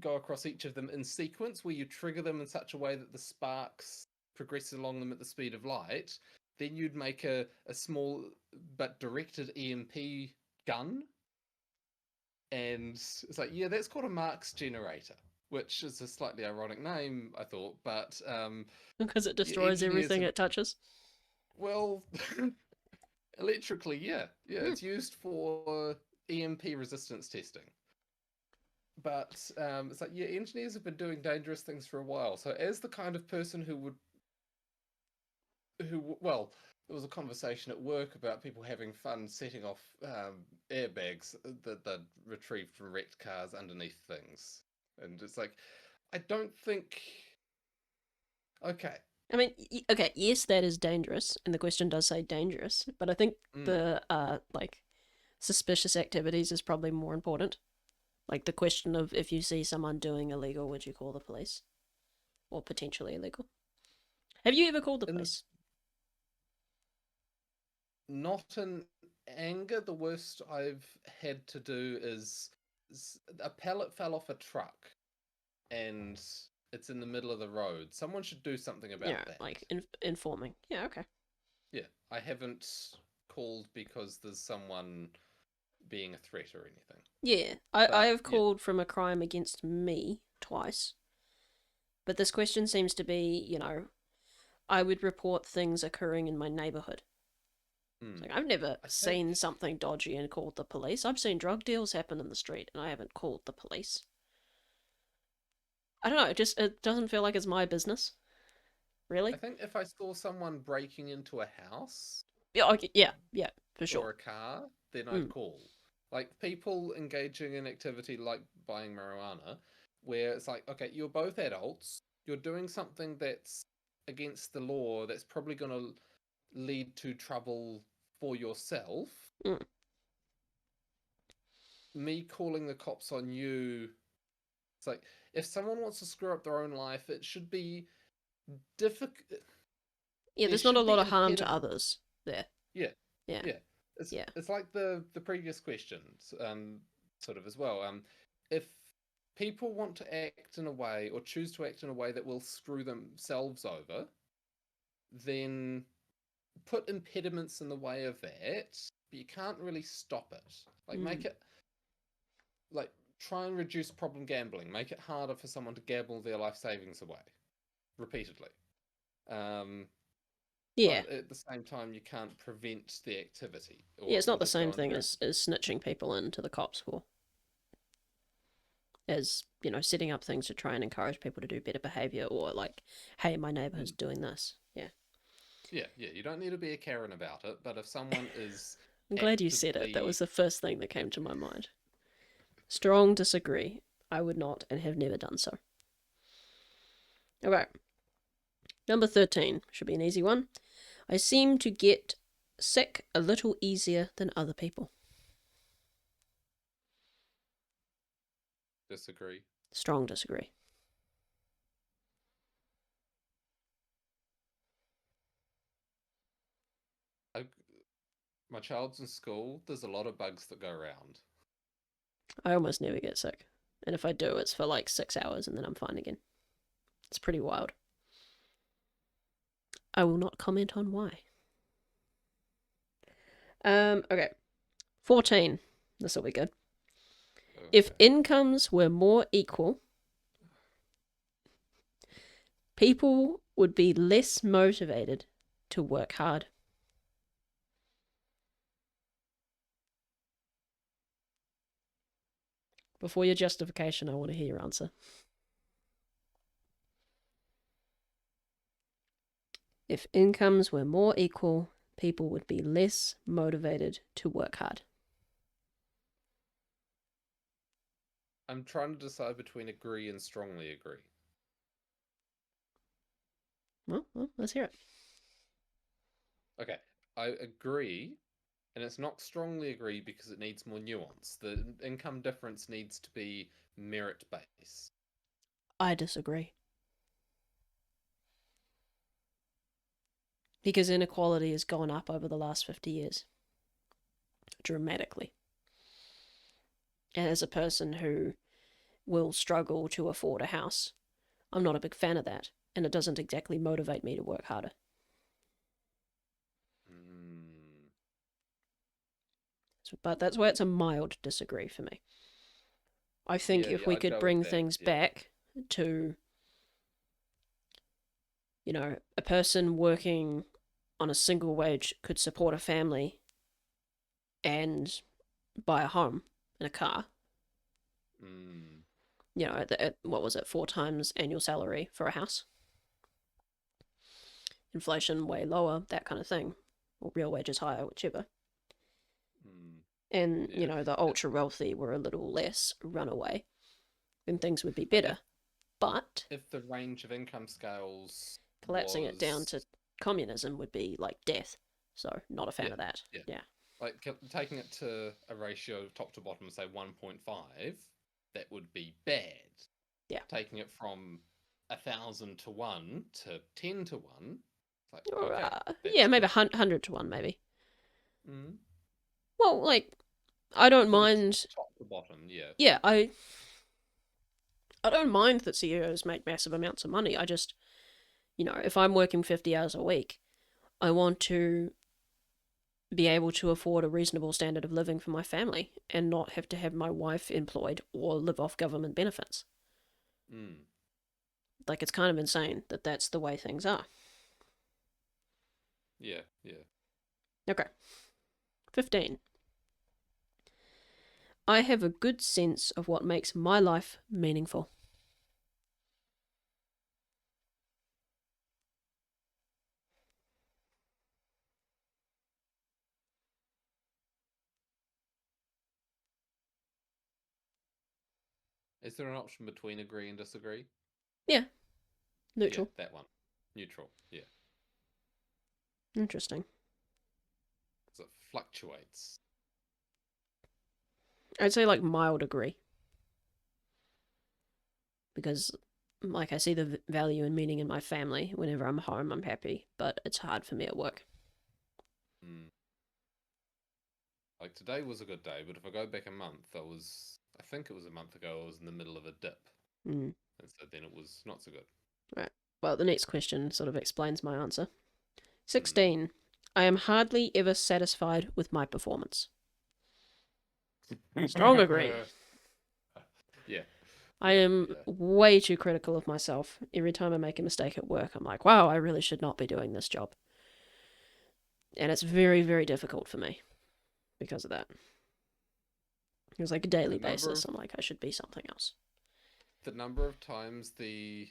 go across each of them in sequence, where you trigger them in such a way that the sparks progress along them at the speed of light, then you'd make a small but directed EMP gun. And it's like, yeah, that's called a Marx generator, which is a slightly ironic name, I thought. But Because it yeah, destroys engineers everything have, it touches. well, electrically, yeah, yeah, Hmm. it's used for EMP resistance testing. But it's like, yeah, engineers have been doing dangerous things for a while. So as the kind of person well, there was a conversation at work about people having fun setting off airbags that they'd retrieved from wrecked cars underneath things, and it's like, I don't think. Okay. I mean, okay, yes, that is dangerous, and the question does say dangerous, but I think Mm. the like suspicious activities is probably more important. Like the question of if you see someone doing illegal, would you call the police or potentially illegal? Have you ever called the In police? this, not in anger. The worst I've had to do is a pallet fell off a truck and it's in the middle of the road. Someone should do something Yeah, about that. like informing. Yeah, okay. Yeah, I haven't called because there's someone being a threat or anything. Yeah, I But have yeah, called from a crime against me twice, but this question seems to be, I would report things occurring in my neighborhood. It's Hmm. like, I've never I think seen something dodgy and called the police. I've seen drug deals happen in the street and I haven't called the police. I don't know, it doesn't feel like it's my business, I really. think if I saw someone breaking into a house Yeah, okay, yeah, for sure. or a car, then I'd Mm, call. Like people engaging in activity like buying marijuana, where it's like, okay, you're both adults, you're doing something that's against the law, that's probably going to lead to trouble for yourself. mm. Me calling the cops on you, it's like if someone wants to screw up their own life, it should be difficult. Yeah, There there's not a should lot be of harm to impediment. others there. Yeah, Yeah, yeah. It's yeah. it's like the previous questions, sort of as well. If people want to act in a way or choose to act in a way that will screw themselves over, then put impediments in the way of that, but you can't really stop it. Like Mm. make it like try and reduce problem gambling. Make it harder for someone to gamble their life savings away repeatedly. Um, Yeah. but at the same time, you can't prevent the activity Yeah, it's or not the just go same and thing drown. as snitching people into the cops for, as, setting up things to try and encourage people to do better behavior or like, hey, my neighborhood's Mm. doing this. Yeah. Yeah, yeah. You don't need to be a Karen about it, but if someone is I'm glad you said it. That actively, was the first thing that came to my mind. Strong disagree. I would not and have never done so. Okay. Number 13 should be an easy one. I seem to get sick a little easier than other people. disagree. Strong disagree. I, my child's in school. There's a lot of bugs that go around. I almost never get sick. And if I do, it's for like 6 hours and then I'm fine again. It's pretty wild. I will not comment on why. Okay. 14. This will be good. If Okay. incomes were more equal, people would be less motivated to work hard. Before your justification, I want to hear your answer. If incomes were more equal, people would be less motivated to work hard. I'm trying to decide between agree and strongly agree. Well, let's hear it. Okay, I agree, and it's not strongly agree because it needs more nuance. The income difference needs to be merit based. I disagree. Because inequality has gone up over the last 50 years dramatically. And as a person who will struggle to afford a house, I'm not a big fan of that. And it doesn't exactly motivate me to work harder. Mm, But that's why it's a mild disagree for me. I think yeah, if yeah, we I'd could go with bring that. things Yeah. back to, a person working on a single wage could support a family and buy a home and a car, Mm, what was it, 4 times annual salary for a house? Inflation way lower, that kind of thing. Or real wages higher, whichever. mm, And, yeah. the ultra wealthy were a little less runaway, then things would be If better. But if the range of income scales collapsing it down was to communism would be like death. So, not a fan yeah, of that. yeah, Yeah. like taking it to a ratio top to bottom, say 1.5, that would be bad. Yeah. Taking it from 1,000 to 1 to 10 to 1, it's like Or, okay, yeah, that's maybe good. 100 to 1, maybe. Mm. Well, like, I don't For the mind. top to bottom, yeah. Yeah, I don't mind that CEOs make massive amounts of money. I just, if I'm working 50 hours a week, I want to be able to afford a reasonable standard of living for my family and not have to have my wife employed or live off government benefits. Mm. Like, it's kind of insane that that's the way things are. Yeah, yeah. Okay. 15. I have a good sense of what makes my life meaningful. Is there an option between agree and disagree? Yeah, Yeah, neutral. that one. Neutral. Yeah. Interesting. So it fluctuates. I'd say like mild agree. Because, like, I see the value and meaning in my family. Whenever I'm home, I'm happy. But it's hard for me at work. Mm. Like today was a good day, but if I go back a month, I think it was a month ago, I was in the middle of a dip. Mm. And so then it was not so good. Right. Well, the next question sort of explains my answer. Mm. 16. I am hardly ever satisfied with my performance. Strong agree. Yeah, I yeah, am yeah. way too critical of myself. Every time I make a mistake at work, I'm like, wow, I really should not be doing this job. And it's very, very difficult for me because of that. It's like a daily The number basis. of I'm like, I should be something else. the number of times the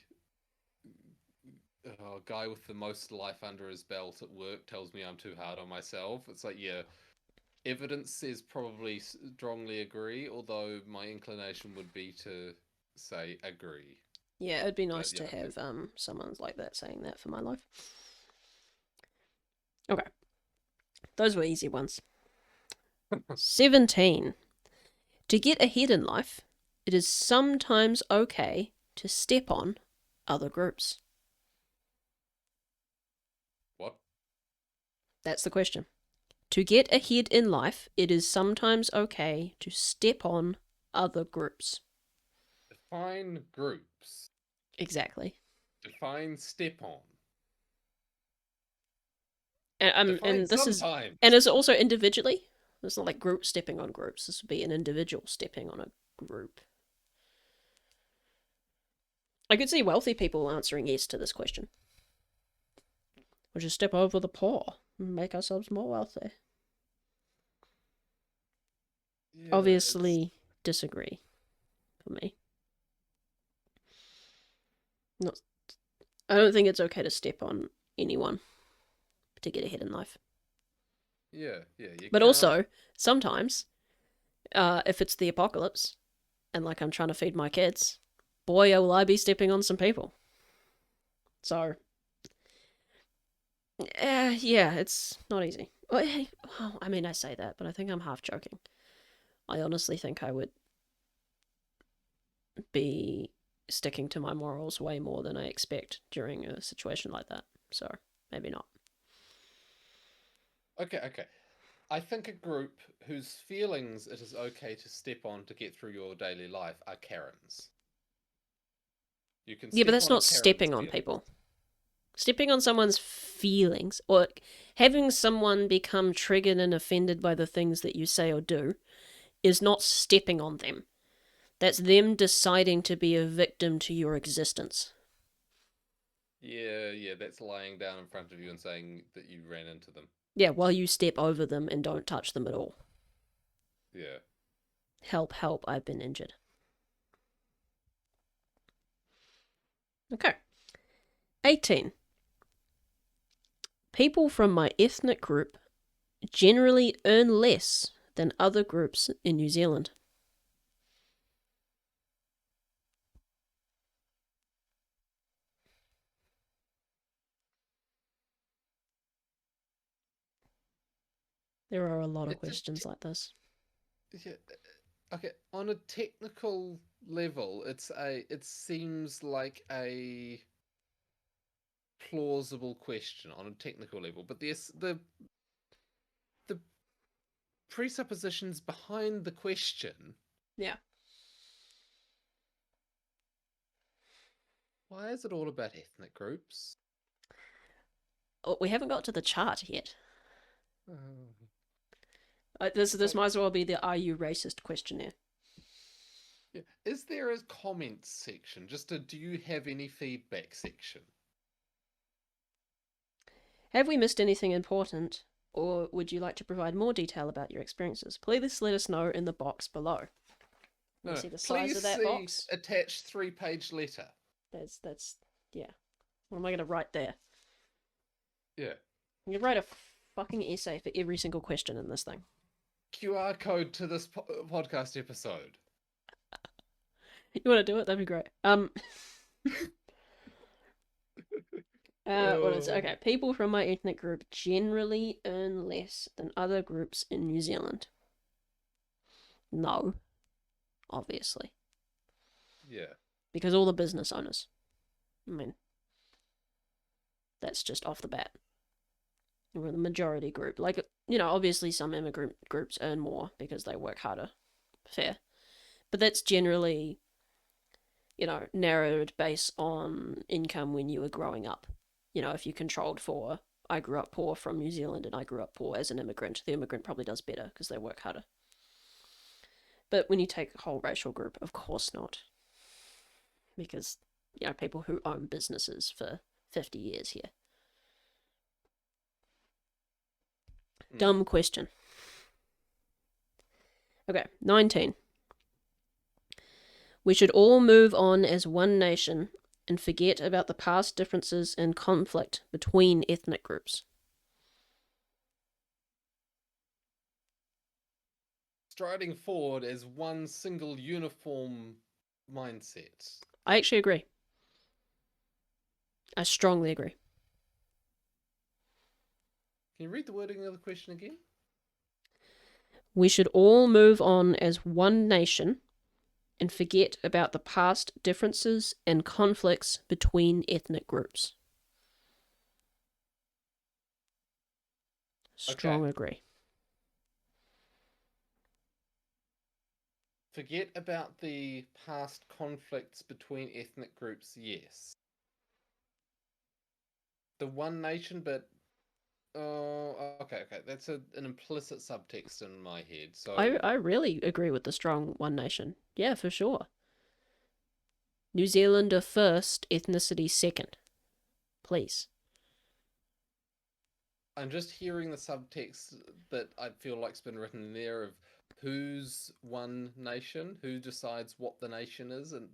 guy with the most life under his belt at work tells me I'm too hard on myself. It's like, yeah, evidence says probably strongly agree, although my inclination would be to say agree. Yeah, it'd be But nice yeah, to I think have someone like that saying that for my life. Okay, those were easy ones. 17. To get ahead in life, it is sometimes okay to step on other groups. what? That's the question. To get ahead in life, it is sometimes okay to step on other groups. Define groups. Exactly. Define step on. And Define this is sometimes. and is it also individually? It's not like group stepping on groups. This would be an individual stepping on a group. I could see wealthy people answering yes to this question. We'll just step over the poor and make ourselves more wealthy. Yeah, it's Obviously, disagree for me. Not, I don't think it's okay to step on anyone to get ahead in life. yeah, yeah. You But can't. also, sometimes, if it's the apocalypse and like I'm trying to feed my kids, boy, will I be stepping on some people. So, yeah, it's not easy. Well, I mean, I say that, but I think I'm half joking. I honestly think I would be sticking to my morals way more than I expect during a situation like that. So, maybe not. Okay, okay. I think a group whose feelings it is okay to step on to get through your daily life are Karens. You can Yeah, but step that's on a not Karen's stepping on feelings. people. Stepping on someone's feelings or having someone become triggered and offended by the things that you say or do is not stepping on them. That's them deciding to be a victim to your existence. Yeah, yeah, that's lying down in front of you and saying that you ran into them. Yeah, while you step over them and don't touch them at all. Yeah. Help, help, I've been injured. Okay. 18. People from my ethnic group generally earn less than other groups in New Zealand. There are a lot of It's a questions like this. yeah, okay, on a technical level, it seems like a plausible question on a technical level, but the presuppositions behind the question. Yeah. Why is it all about ethnic groups? Oh, we haven't got to the chart yet. Oh, This it's this like, might as well be the "Are you racist?" questionnaire. yeah. Is there a comments section? Just a do you have any feedback section? Have we missed anything important, or would you like to provide more detail about your experiences? Please let us know in the box below. You No, see the size please of that see box? attached 3-page letter. That's yeah. What am I gonna write there? Yeah. You write a fucking essay for every single question in this thing. QR code to this podcast episode. You want to do it? That'd be great. What is it? Oh. Okay, people from my ethnic group generally earn less than other groups in New Zealand. No, obviously, Yeah. because all the business owners. I mean, that's just off the bat. We're the majority group. Like, obviously some immigrant groups earn more because they work harder. Fair. But that's generally, narrowed based on income when you were growing up. If you controlled for, I grew up poor from New Zealand and I grew up poor as an immigrant, the immigrant probably does better because they work harder. But when you take a whole racial group, of course not. Because, people who own businesses for 50 years here. Dumb question. Okay, 19. We should all move on as one nation and forget about the past differences and conflict between ethnic groups. Striding forward as one single uniform mindset. I actually agree. I strongly agree. Can you read the wording of the question again? We should all move on as one nation and forget about the past differences and conflicts between ethnic groups. Strong agree. Forget about the past conflicts between ethnic groups, yes. The one nation, but okay. That's an implicit subtext in my head. So I really agree with the strong one nation. Yeah, for sure. New Zealander first, ethnicity second. Please. I'm just hearing the subtext that I feel like's been written in there of who's one nation, who decides what the nation is, and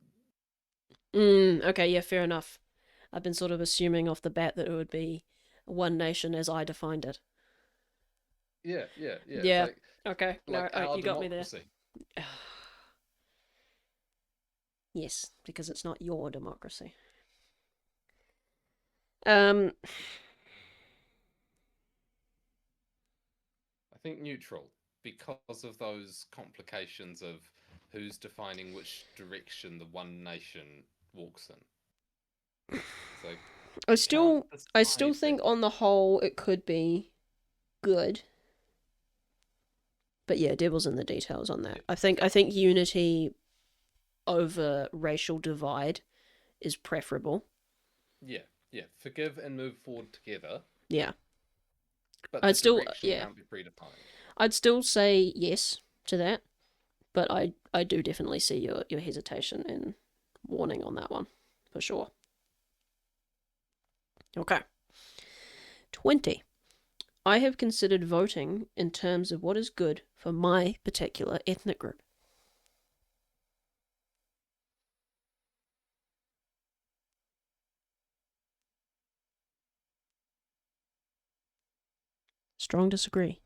Okay, yeah, fair enough. I've been sort of assuming off the bat that it would be one nation as I defined it. yeah. It's Yeah. Okay. No, like our you got me there. democracy. Yes, because it's not your democracy. Um, I think neutral because of those complications of who's defining which direction the one nation walks in. So I you can't still decide think that. on the whole it could be good. But yeah, devil's in the details on that. Yeah, I think unity over racial divide is preferable. yeah. Forgive and move forward together, Yeah. but the I'd still direction yeah. can't be predefined. I'd still say yes to that, but I do definitely see your hesitation and warning on that one, for sure. Okay. 20. I have considered voting in terms of what is good for my particular ethnic group. Strong disagree.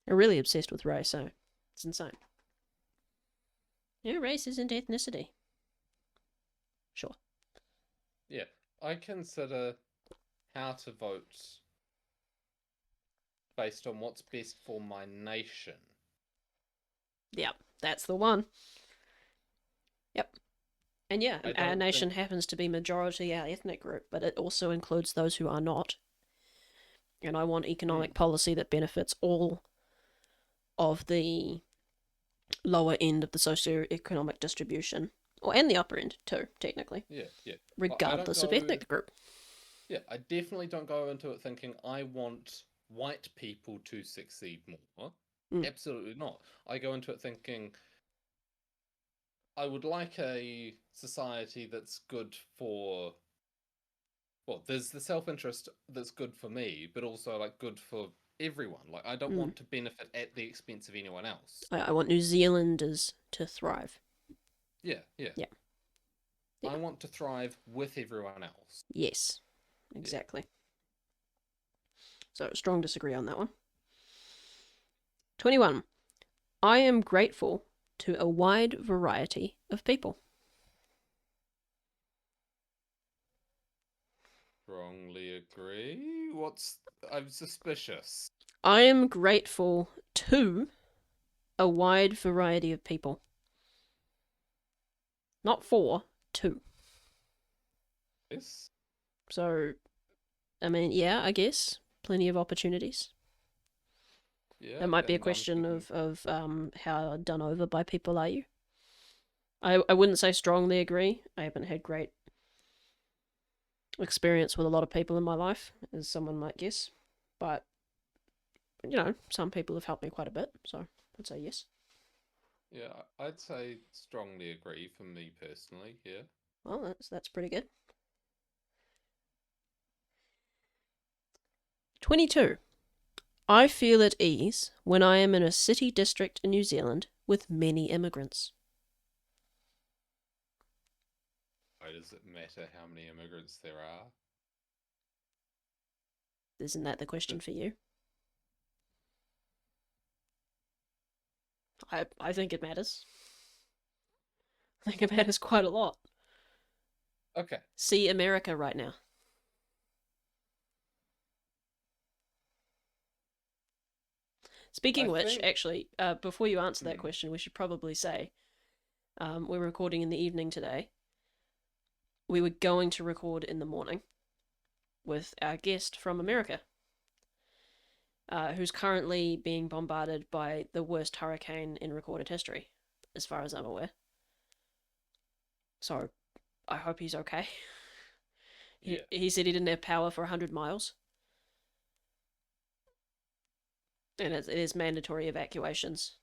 They're really obsessed with race, so it's insane. No, race isn't ethnicity. Sure. Yeah, I consider how to vote based on what's best for my nation. Yep, that's the one. Yep. And yeah, I our don't nation think. happens to be majority our ethnic group, but it also includes those who are not. And I want economic policy that benefits all of the lower end of the socio-economic distribution, or and the upper end too, technically, Yeah. I don't regardless of go. ethnic group. Yeah, I definitely don't go into it thinking I want white people to succeed more. Mm. Absolutely not. I go into it thinking I would like a society that's good for, well, there's the self-interest that's good for me, but also like good for everyone. Like I don't Mm. want to benefit at the expense of anyone else. I want New Zealanders to thrive. Yeah, yeah. Yeah, I yeah, want to thrive with everyone else. yes, Yeah. exactly. So, strong disagree on that one. 21. I am grateful to a wide variety of people. Strongly agree. What's I'm suspicious. I am grateful to a wide variety of people. Not for, to. Yes. So, I mean, yeah, I guess. Plenty of opportunities. Yeah, That might be a and I'm question thinking of how done over by people are you? I wouldn't say strongly agree. I haven't had great experience with a lot of people in my life, as someone might guess. But, some people have helped me quite a bit, so I'd say yes. yeah, I'd say strongly agree for me personally, yeah. Well, that's pretty good. 22. I feel at ease when I am in a city district in New Zealand with many immigrants. Why does it matter how many immigrants there are? Isn't that the question Th- for you? I think it matters. I think it matters quite a lot. Okay. See America right now. Speaking I of which, think actually, before you answer that hmm, question, we should probably say we're recording in the evening today. We were going to record in the morning with our guest from America, who's currently being bombarded by the worst hurricane in recorded history, as far as I'm aware. So I hope he's okay. He, yeah. he said he didn't have power for 100 miles, and it is mandatory evacuations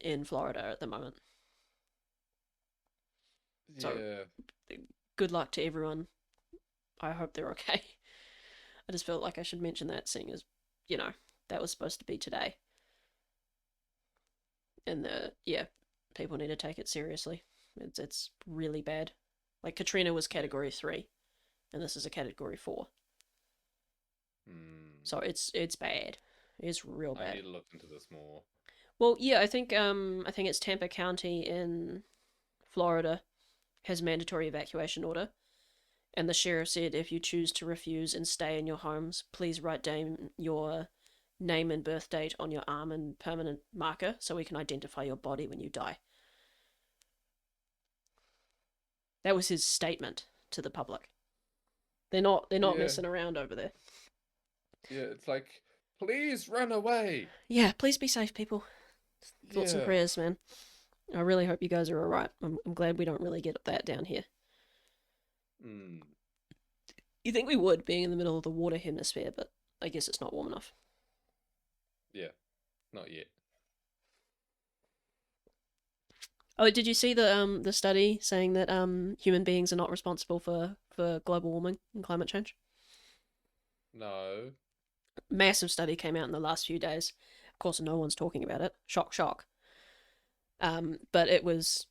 in Florida at the moment. So Yeah. good luck to everyone. I hope they're okay. I just felt like I should mention that, seeing as, you know, that was supposed to be today. And yeah, people need to take it seriously. It's really bad. Like Katrina was Yeah. category 3, and this is a category 4. Hmm. So it's bad. It's real I bad. need to look into this more. Well, yeah, I think it's Tampa County in Florida has mandatory evacuation order, and the sheriff said if you choose to refuse and stay in your homes, please write down your name and birth date on your arm and permanent marker so we can identify your body when you die. That was his statement to the public. They're not Yeah. messing around over there. Yeah, it's like, please run away. Yeah, please be safe, people. Thoughts and Yeah. prayers, man. I really hope you guys are alright. I'm glad we don't really get that down here. Hmm. You think we would, being in the middle of the water hemisphere, but I guess it's not warm enough. Yeah. Not yet. Oh, did you see the study saying that human beings are not responsible for global warming and climate change? No. Massive study came out in the last few days. Of course, no one's talking about it. Shock, shock. But it was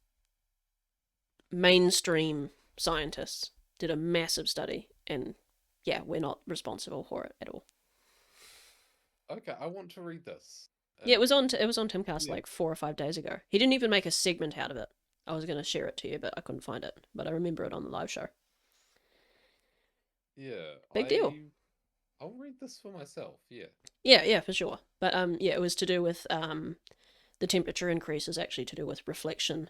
mainstream scientists did a massive study, and yeah, we're not responsible for it at all. Okay, I want to read this. Yeah, it And was on it was on Timcast yeah. like 4 or 5 days ago. He didn't even make a segment out of it. I was going to share it to you, but I couldn't find it. But I remember it on the live show. Yeah. Big deal. I'll read this for myself. Yeah. Yeah, yeah, for sure. But yeah, it was to do with the temperature increase is actually to do with reflection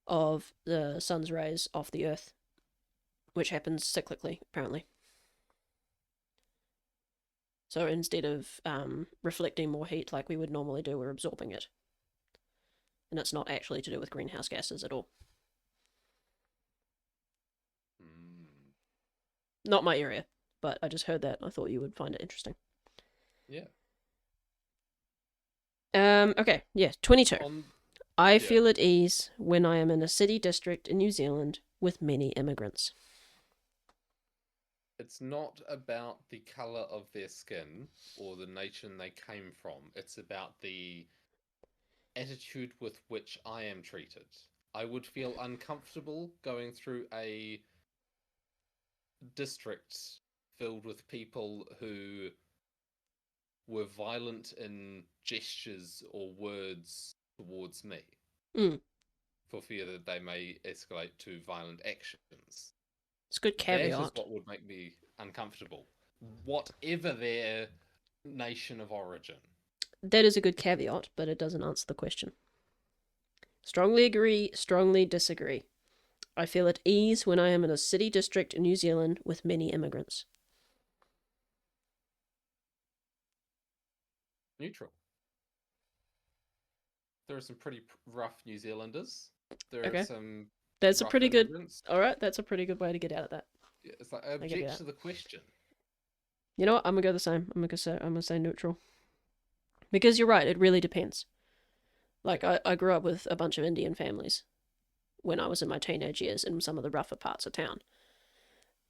of the sun's rays off the earth, which happens cyclically apparently. So instead of reflecting more heat like we would normally do, we're absorbing it, and it's not actually to do with greenhouse gases at all. Hmm. Not my area, but I just heard that. I thought you would find it interesting. Yeah. Okay, yeah, 22. On I yeah, feel at ease when I am in a city district in New Zealand with many immigrants. it's not about the color of their skin or the nation they came from. It's about the attitude with which I am treated. I would feel uncomfortable going through a district filled with people who were violent in gestures or words towards me Mm, for fear that they may escalate to violent actions. it's a good That is caveat. what would make me uncomfortable, whatever their nation of origin. That is a good caveat, but it doesn't answer the question. Strongly agree, strongly disagree. I feel at ease when I am in a city district in New Zealand with many immigrants. Neutral. There are some pretty rough New Zealanders. There are Okay, some that's a rough pretty good. immigrants. All right, that's a pretty good way to get out of that. Yeah, it's like I I give you object that. to the question. You know what? I'm gonna go the same. I'm gonna say neutral because you're right. It really depends. Yeah, Like I grew up with a bunch of Indian families when I was in my teenage years in some of the rougher parts of town,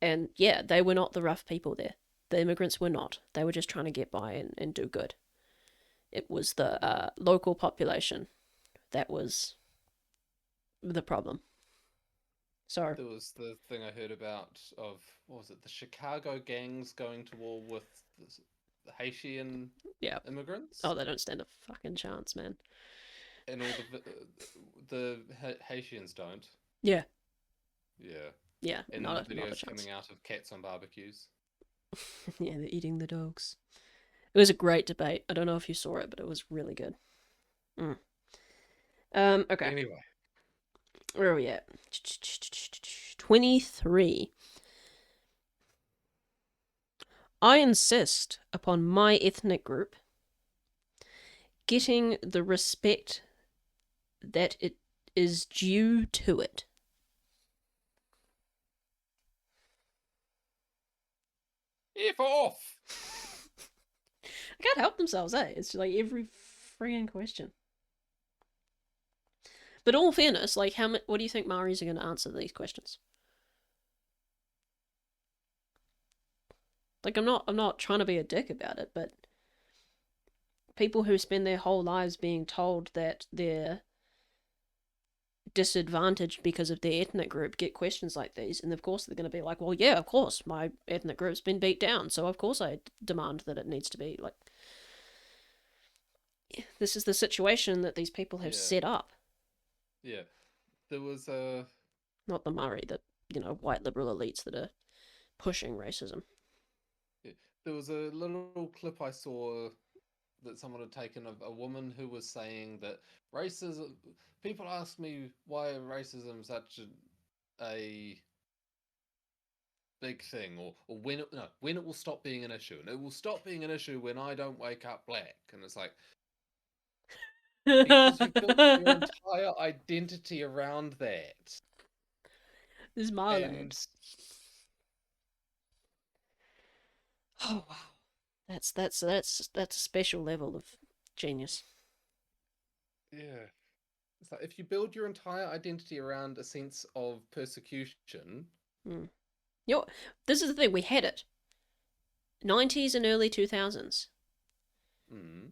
and yeah, they were not the rough people there. The immigrants were not. They were just trying to get by and do good. It was the local population that was the problem. So there was the thing I heard about of what was it? The Chicago gangs going to war with the Haitian yeah. immigrants, Oh, they don't stand a fucking chance, man. and all the Haitians don't. Yeah, Yeah, yeah, and then the not a videos chance. coming out of cats on barbecues. Yeah, they're eating the dogs. It was a great debate. I don't know if you saw it, but it was really good. Mm. Okay. Anyway, Where are we at? 23. I insist upon my ethnic group getting the respect that it is due to it. F off. I can't help themselves, eh? It's like every friggin' question. But in all fairness, like what do you think Maoris are going to answer these questions? Like I'm not trying to be a dick about it, but people who spend their whole lives being told that they're disadvantaged because of their ethnic group get questions like these, and of course they're going to be like, well, yeah, of course my ethnic group's been beat down, so of course I demand that it needs to be like. This is the situation that these people have Yeah, set up, yeah. There was a not the Maori, that white liberal elites that are pushing racism. yeah, there was a little clip I saw that someone had taken of a woman who was saying that racism. People ask me why racism is such a big thing, or when it, no, when it will stop being an issue, and it will stop being an issue when I don't wake up black. And it's like because you've built your This entire identity around that, is my land. and Oh wow, that's a special level of genius. yeah, it's like if you build your entire identity around a sense of persecution. Mm. You know, this is the thing. We had it. 90s and early 2000s. Mm,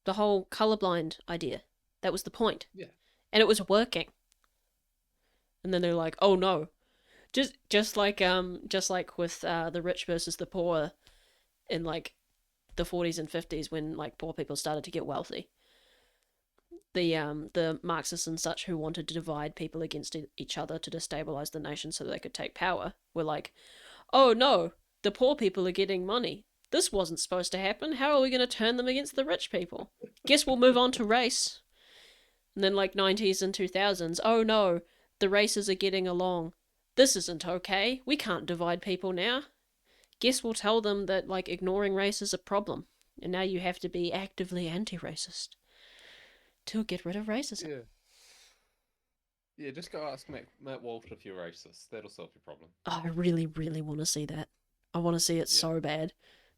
The whole colorblind idea. That was the point. yeah, And it was working. And then they're like, "Oh no." Just like with the rich versus the poor in like the 40s and 50s when like poor people started to get wealthy. The Marxists and such who wanted to divide people against each other to destabilize the nation so they could take power were like, "Oh no, the poor people are getting money. This wasn't supposed to happen. How are we going to turn them against the rich people? Guess we'll move on to race." And then, like 90s and 2000s, "Oh no, the races are getting along. This isn't okay. We can't divide people now. Guess we'll tell them that, like, ignoring race is a problem. And now you have to be actively anti racist to get rid of racism." yeah, yeah. Just go ask Matt Walsh if you're racist. That'll solve your problem. Oh, I really, really want to see that. I want to see it Yeah, so bad.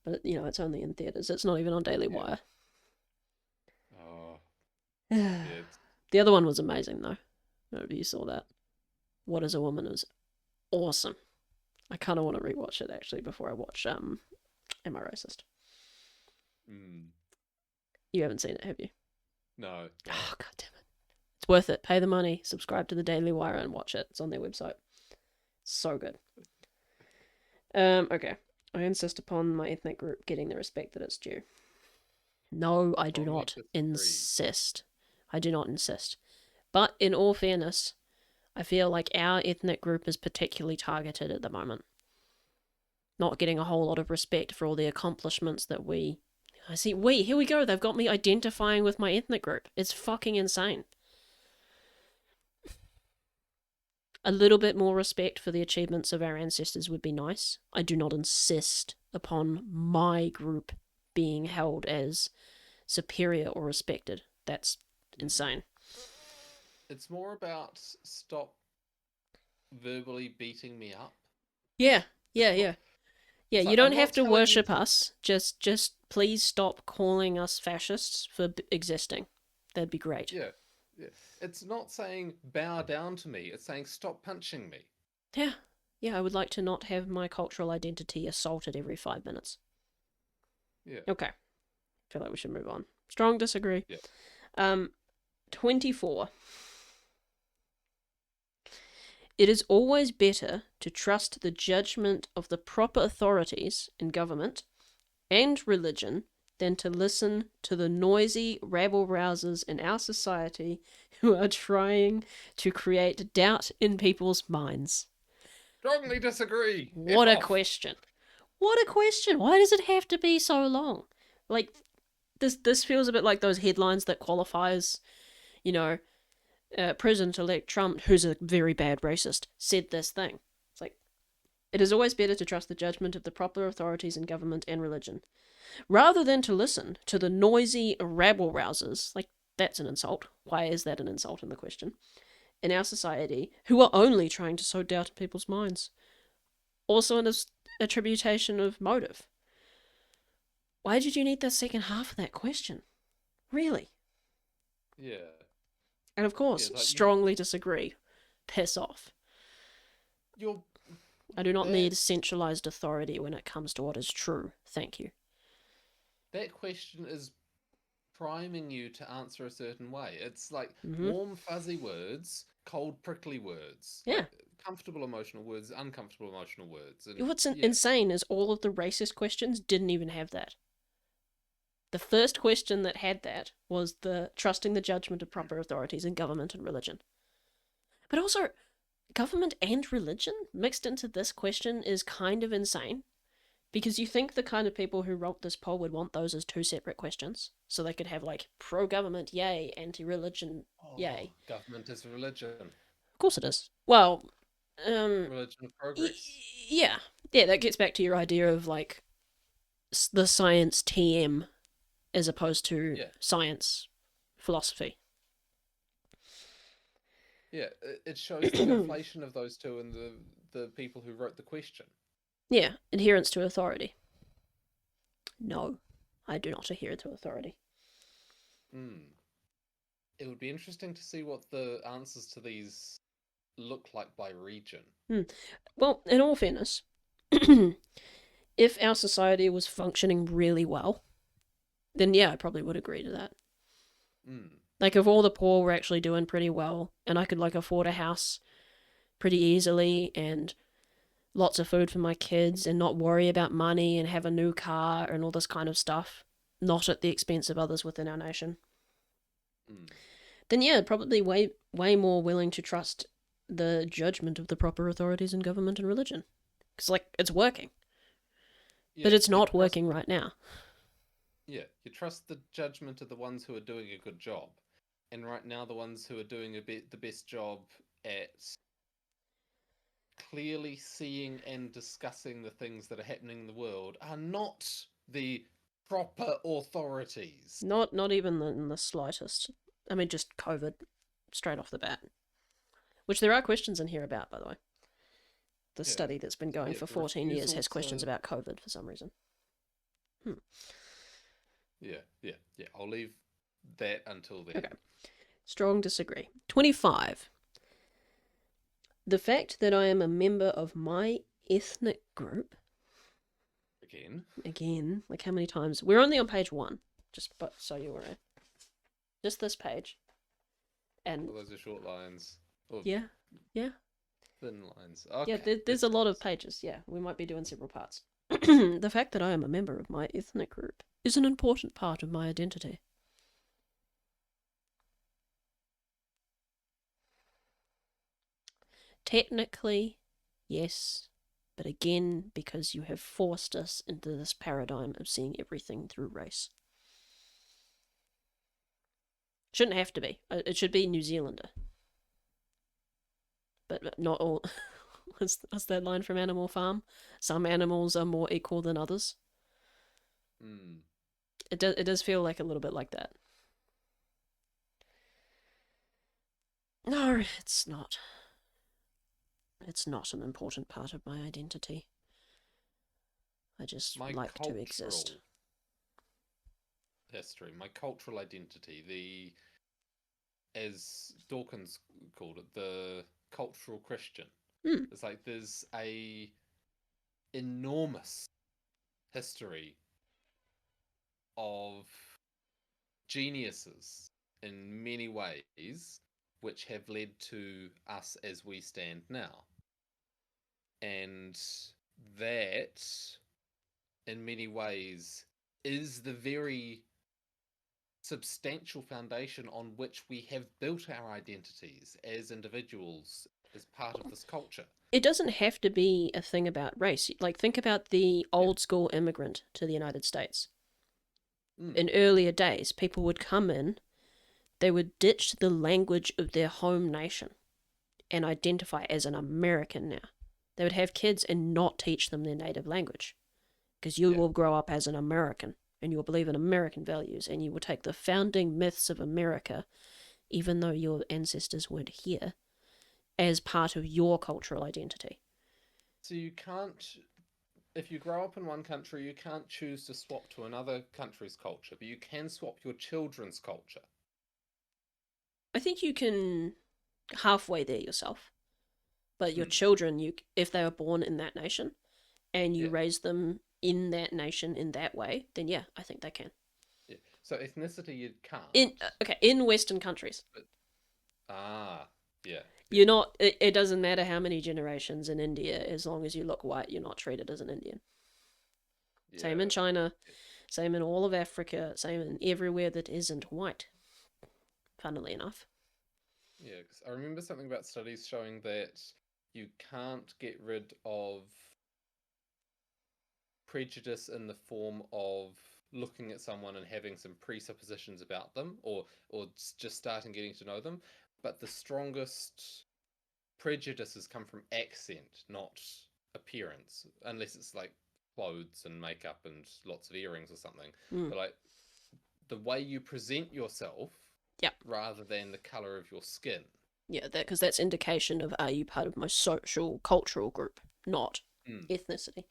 But, it's only in theatres. It's not even on Daily yeah. Wire. Yeah, it's, The other one was amazing though. I don't know if you saw that. What is a Woman is awesome. I kind of want to rewatch it actually before I watch Am I Racist? mm, You haven't seen it, have you? no, no. Oh god damn it! It's worth it. Pay the money, subscribe to the Daily Wire, and watch it. It's on their website. So good. Okay. I insist upon my ethnic group getting the respect that it's due. No, I do Strongly not disagree. insist. I do not insist. But in all fairness, I feel like our ethnic group is particularly targeted at the moment. Not getting a whole lot of respect for all the accomplishments that we. I see, here we go. They've got me identifying with my ethnic group. It's fucking insane. A little bit more respect for the achievements of our ancestors would be nice. I do not insist upon my group being held as superior or respected. That's Mm. insane. It's more about stop verbally beating me up. Yeah, It's yeah, not. yeah. Yeah, It's you like don't I'm have not to telling you worship to. us. Just please stop calling us fascists for existing. That'd be great. Yeah, yeah. It's not saying bow down to me. It's saying stop punching me. Yeah. Yeah, I would like to not have my cultural identity assaulted every 5 minutes. Yeah, Okay. Feel like we should move on. Strong disagree. yeah. 24. It is always better to trust the judgment of the proper authorities in government and religion than to listen to the noisy rabble rousers in our society who are trying to create doubt in people's minds. Strongly disagree. F What a off. question. What a question. Why does it have to be so long? Like, this feels a bit like those headlines that qualifies, you know, President-elect Trump, who's a very bad racist, said this thing. It's like, it is always better to trust the judgment of the proper authorities in government and religion, rather than to listen to the noisy rabble rousers. Like, that's an insult. Why is that an insult in the question? In our society, who are only trying to sow doubt in people's minds. Also, an attribution of motive. Why did you need the second half of that question? Really? Yeah, And of yeah. course, Like strongly disagree. Piss off. you're I do not that need centralized authority when it comes to what is true. Thank you. that question is priming you to answer a certain way. It's like Mm-hmm. warm, fuzzy words, cold, prickly words, Yeah. like comfortable emotional words, uncomfortable emotional words, and What's yeah, insane is all of the racist questions didn't even have that. The first question that had that was the trusting the judgment of proper authorities in government and religion. But also, government and religion mixed into this question is kind of insane. Because you think the kind of people who wrote this poll would want those as two separate questions. So they could have like pro government, yay, anti religion, oh, yay. government is religion, Of course it is. Well, um, religion of progress. yeah. Yeah, that gets back to your idea of like the science TM as opposed to Yeah, science philosophy. yeah. It shows the conflation of those two and the people who wrote the question. Yeah, adherence to authority. No, I do not adhere to authority. Hmm. It would be interesting to see what the answers to these look like by region. Hmm. Well, in all fairness, if our society was functioning really well, then yeah, I probably would agree to that. Hmm. Like if all the poor were actually doing pretty well and I could like afford a house pretty easily and lots of food for my kids and not worry about money and have a new car and all this kind of stuff, not at the expense of others within our nation, Hmm. then yeah, probably way more willing to trust the judgment of the proper authorities in government and religion. Because like it's working, but Yeah, it's you not trust. working right now. Yeah, you trust the judgment of the ones who are doing a good job, and right now the ones who are doing the best job at clearly seeing and discussing the things that are happening in the world are not the proper authorities. Not even in the slightest. I mean, just COVID straight off the bat. Which there are questions in here about, by the way. The Yeah, study that's been going yeah, for the 14 years refusal has questions to. about COVID for some reason. Hmm. Yeah, yeah, yeah. I'll leave that until then. Okay. Strong disagree. 25. The fact that I am a member of my ethnic group, again, like how many times? We're only on page 1, just but so you're aware. Just this page. And All those are short lines. Or yeah. thin lines. Okay. Yeah, there's a lot of pages. Yeah, we might be doing several parts. The fact that I am a member of my ethnic group is an important part of my identity. Technically, yes, but again, because you have forced us into this paradigm of seeing everything through race. Shouldn't have to be. It should be New Zealander. But not all. What's that line from Animal Farm? Some animals are more equal than others. It does feel like a little bit like that. No, it's not. It's not an important part of my identity. I just like to exist. History, my cultural identity, as Dawkins called it, the cultural Christian. It's like there's a enormous history of geniuses in many ways which have led to us as we stand now. And that, in many ways, is the very substantial foundation on which we have built our identities as individuals as part of this culture. It doesn't have to be a thing about race. Like, think about the old school immigrant to the United States. In earlier days, people would come in, they would ditch the language of their home nation and identify as an American now. They would have kids and not teach them their native language, because you will grow up as an American and you will believe in American values, and you will take the founding myths of America, even though your ancestors weren't here, as part of your cultural identity. So you can't, if you grow up in one country, you can't choose to swap to another country's culture, but you can swap your children's culture. I think you can halfway there yourself, but your children, if they were born in that nation and you raise them in that nation in that way, then yeah, I think they can. Yeah. So ethnicity you can't. In Western countries. Yeah. You're not. It doesn't matter how many generations in India, as long as you look white, you're not treated as an Indian. Yeah. Same in China, same in all of Africa, same in everywhere that isn't white. Funnily enough. Yeah, because I remember something about studies showing that you can't get rid of prejudice in the form of looking at someone and having some presuppositions about them, or just starting getting to know them. But the strongest prejudices come from accent, not appearance, unless it's like clothes and makeup and lots of earrings or something. But like the way you present yourself, rather than the color of your skin. Yeah, because that's indication of, are you part of my social cultural group, not ethnicity.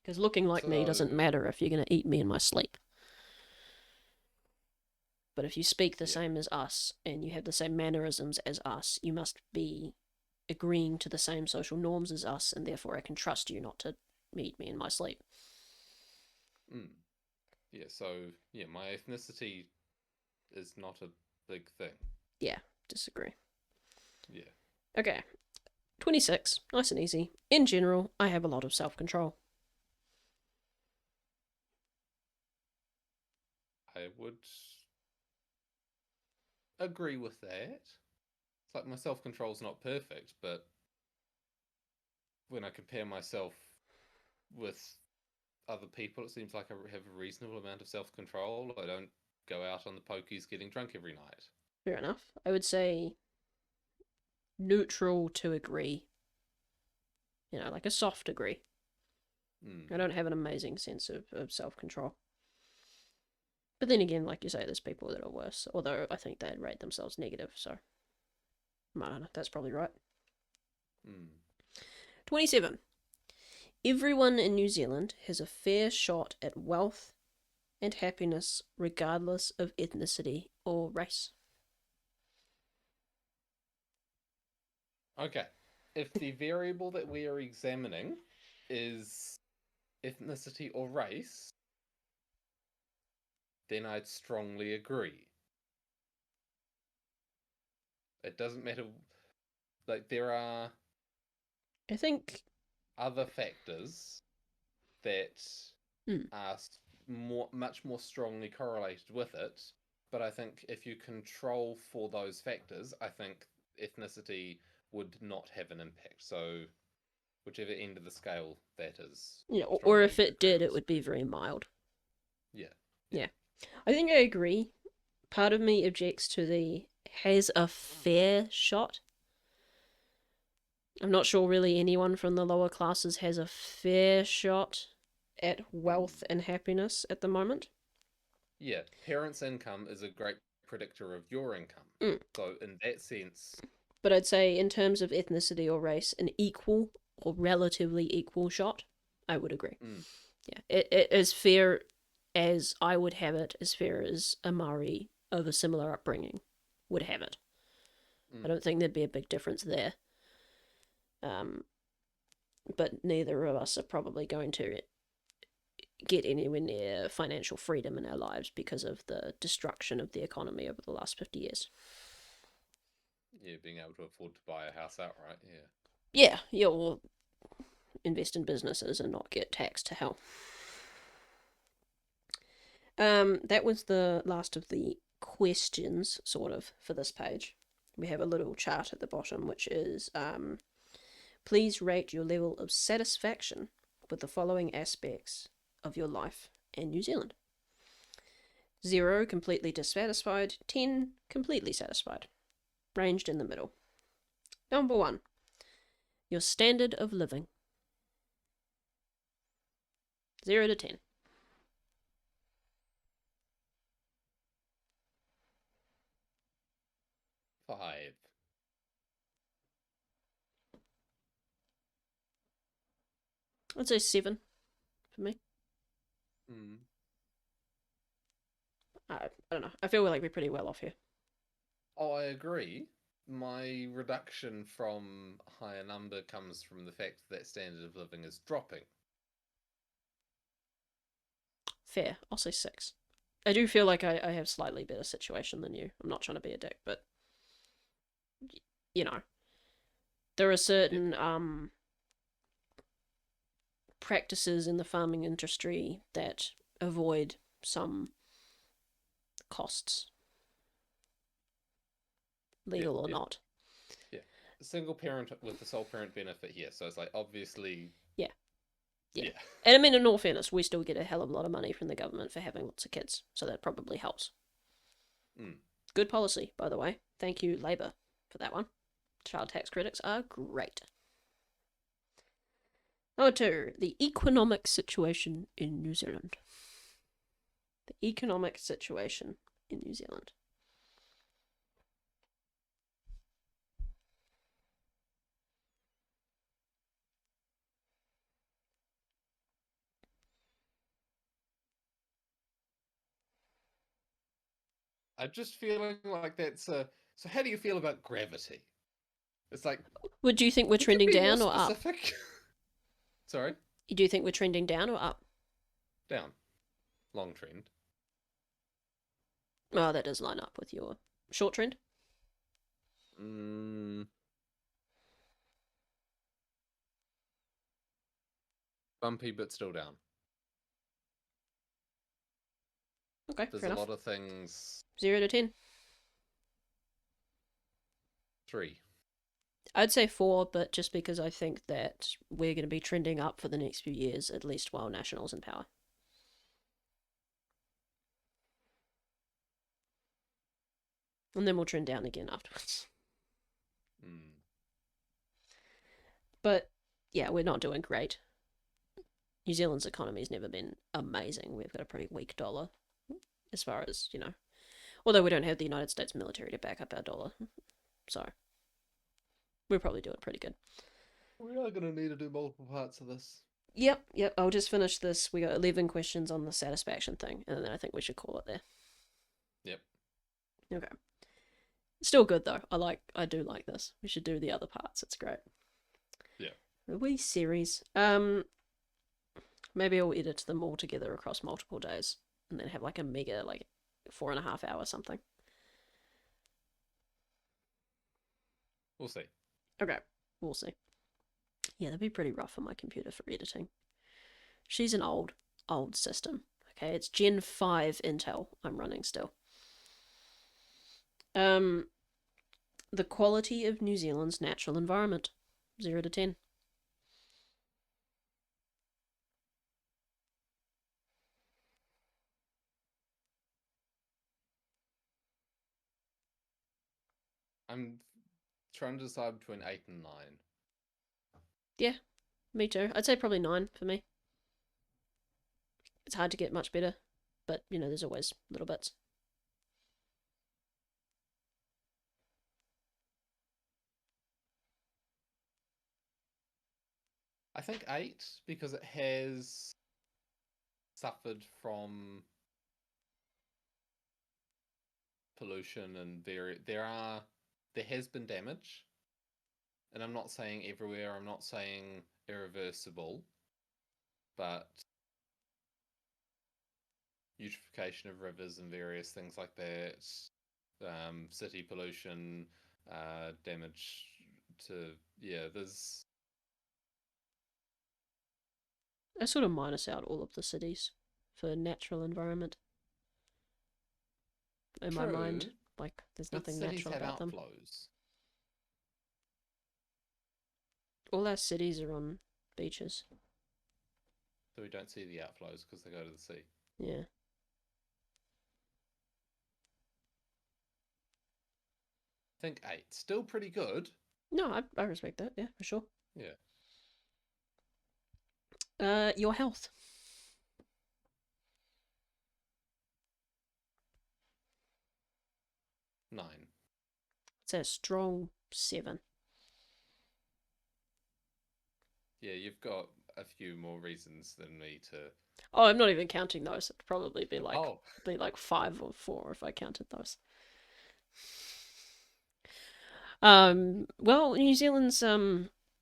Because looking like me doesn't matter if you're going to eat me in my sleep. But if you speak the same as us and you have the same mannerisms as us, you must be agreeing to the same social norms as us, and therefore I can trust you not to eat me in my sleep. Yeah, so, my ethnicity is not a big thing. Yeah, disagree. Yeah. Okay. 26. Nice and easy. In general, I have a lot of self-control. I would agree with that. It's like my self-control's not perfect, but when I compare myself with other people, it seems like I have a reasonable amount of self-control. I don't go out on the pokies getting drunk every night. Fair enough. I would say neutral to agree. Like a soft agree. I don't have an amazing sense of self-control. But then again, like you say, there's people that are worse. Although I think they'd rate themselves negative, so I don't know, that's probably right. 27. Everyone in New Zealand has a fair shot at wealth, and happiness regardless of ethnicity or race. Okay. If the variable that we are examining is ethnicity or race, then I'd strongly agree. It doesn't matter. Like, there are I think. other factors that Mm, are much more strongly correlated with it. But I think if you control for those factors, I think ethnicity would not have an impact. So whichever end of the scale that is, yeah, or strongly if it agree did, on it this. would be very mild. Yeah, yeah, Yeah. I think I agree. Part of me objects to the has a fair shot. I'm not sure really anyone from the lower classes has a fair shot at wealth and happiness at the moment. yeah. Parents' income is a great predictor of your income. Mm. So in that sense, But I'd say, in terms of ethnicity or race, an equal or relatively equal shot, I would agree. mm, Yeah, it as fair as I would have it, as fair as a Maori of a similar upbringing would have it. I mm, don't think there'd be a big difference there. Um, but neither of us are probably going to get anywhere near financial freedom in our lives because of the destruction of the economy over the last 50 years. yeah, being able to afford to buy a house outright. Yeah. Yeah, you'll invest in businesses and not get taxed to hell. That was the last of the questions, sort of, for this page. We have a little chart at the bottom, which is please rate your level of satisfaction with the following aspects of your life in New Zealand. 0, completely dissatisfied. 10, completely satisfied. Ranged in the middle. Number 1, your standard of living. 0 to 10. 5. I'd say 7 for me. Mm. I don't know. I feel like we're pretty well off here. Oh, I agree. My reduction from higher number comes from the fact that standard of living is dropping. Fair. I'll say 6. I do feel like I have slightly better situation than you. I'm not trying to be a dick, but you know, there are Yeah. certain practices in the farming industry that avoid some costs, Yeah, legal or yeah, not. yeah. Single parent with the sole parent benefit here. So it's like obviously, Yeah, yeah. yeah. And I mean, in all fairness, we still get a hell of a lot of money from the government for having lots of kids, so that probably helps. Mm. Good policy, by the way. Thank you, Labour, for that one. Child tax credits are great. Number 2, the economic situation in New Zealand. The economic situation in New Zealand. I'm just feeling like that's a. So how do you feel about gravity? It's like, Would you think we're could you trending be more down or up? specific? Sorry, Do you think we're trending down or up? down. Long trend. Oh, that does line up with your short trend. Mm, bumpy, but still down. Okay, There's fair a enough. lot of things. 0 to 10. 3. I'd say 4, but just because I think that we're going to be trending up for the next few years, at least while National's in power. And then we'll trend down again afterwards. Mm. But yeah, we're not doing great. New Zealand's economy's never been amazing. We've got a pretty weak dollar as far as, although we don't have the United States military to back up our dollar. So we're probably doing pretty good. We are going to need to do multiple parts of this. Yep. I'll just finish this. We got 11 questions on the satisfaction thing, and then I think we should call it there. Yep. Okay. Still good though. I do like this. We should do the other parts. It's great. Yeah. A wee series. Maybe I'll edit them all together across multiple days, and then have like a mega 4.5 hour something. We'll see. Okay, we'll see. Yeah, that'd be pretty rough on my computer for editing. She's an old system. Okay, it's Gen 5 Intel I'm running still. Um, the quality of New Zealand's natural environment, 0 to 10. I'm trying to decide between 8 and 9. Yeah, me too. I'd say probably 9 for me. It's hard to get much better, but there's always little bits. I think 8 because it has suffered from pollution and there has been damage, and I'm not saying everywhere. I'm not saying irreversible, but eutrophication of rivers and various things like that, city pollution, damage to there's I sort of minus out all of the cities for natural environment in my mind. true, Like, there's but nothing cities natural have about them. outflows. All our cities are on beaches. So we don't see the outflows because they go to the sea. Yeah. I think 8, still pretty good. No, I respect that. Yeah, for sure. Yeah. Your health. 9. It's a strong 7. Yeah, you've got a few more reasons than me to. Oh, I'm not even counting those. It'd probably Oh, be like 5 or 4 if I counted those. Well, New Zealand's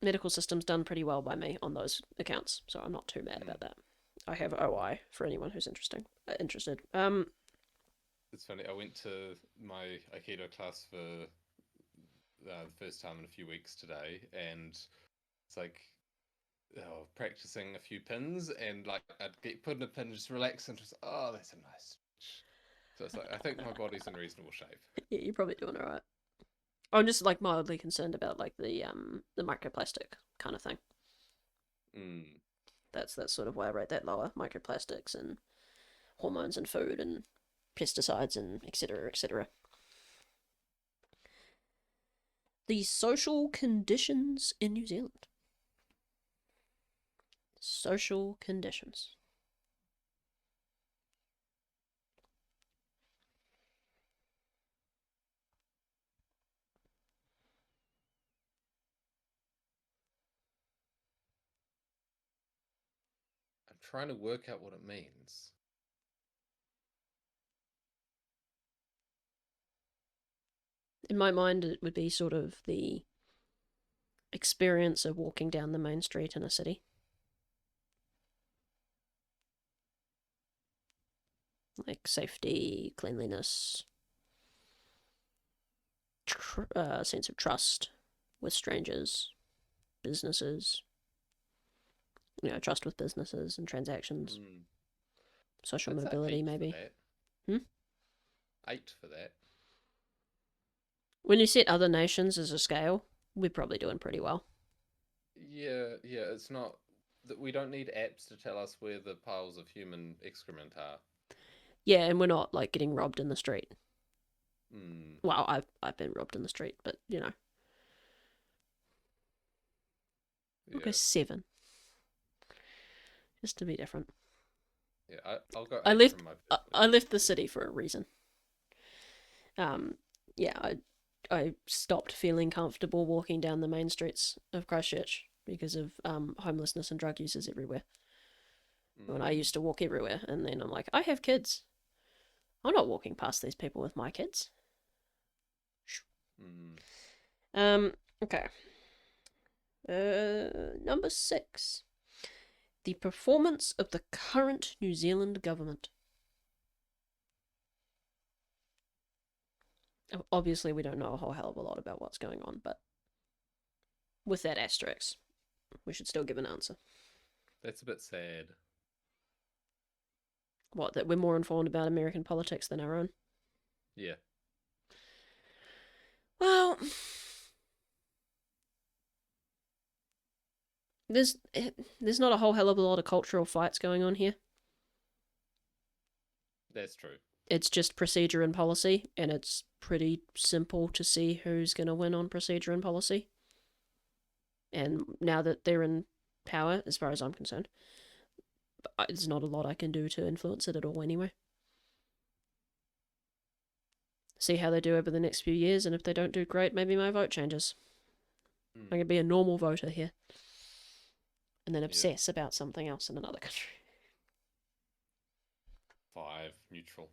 medical system's done pretty well by me on those accounts, so I'm not too mad mm. about that. I have OI for anyone who's interested. It's funny. I went to my Aikido class for the first time in a few weeks today, and it's like practicing a few pins, and like I'd get put in a pin, just relax, and just that's a nice stretch. So it's like I think my body's in reasonable shape. Yeah, you're probably doing alright. I'm just like mildly concerned about like the microplastic kind of thing. Mm. That's sort of why I rate that lower. Microplastics and hormones and food and pesticides and etc. etc. The social conditions in New Zealand. Social conditions. I'm trying to work out what it means. In my mind, it would be sort of the experience of walking down the main street in a city. Like safety, cleanliness, sense of trust with strangers, businesses, trust with businesses and transactions, Mm. social I'd say mobility, 8 for maybe. that. Hmm? 8 for that. When you set other nations as a scale, we're probably doing pretty well. Yeah. It's not that we don't need apps to tell us where the piles of human excrement are. Yeah, and we're not like getting robbed in the street. Mm. Well, I've been robbed in the street, but I'll go Yeah. 7, just to be different. Yeah. I'll go I 8 left from my I left the city for a reason. Yeah, I stopped feeling comfortable walking down the main streets of Christchurch because of homelessness and drug users everywhere. When I Mm, used to walk everywhere, and then I'm like, I have kids. I'm not walking past these people with my kids. mm. Um. Okay. Number 6. The performance of the current New Zealand government. Obviously, we don't know a whole hell of a lot about what's going on, but with that asterisk, we should still give an answer. That's a bit sad. What, that we're more informed about American politics than our own? Yeah, Well, there's there's not a whole hell of a lot of cultural fights going on here. that's true. It's just procedure and policy, and it's pretty simple to see who's going to win on procedure and policy. And now that they're in power, as far as I'm concerned, there's not a lot I can do to influence it at all anyway. See how they do over the next few years, and if they don't do great, maybe my vote changes. Mm, I can be a normal voter here and then yeah, obsess about something else in another country. 5 neutral.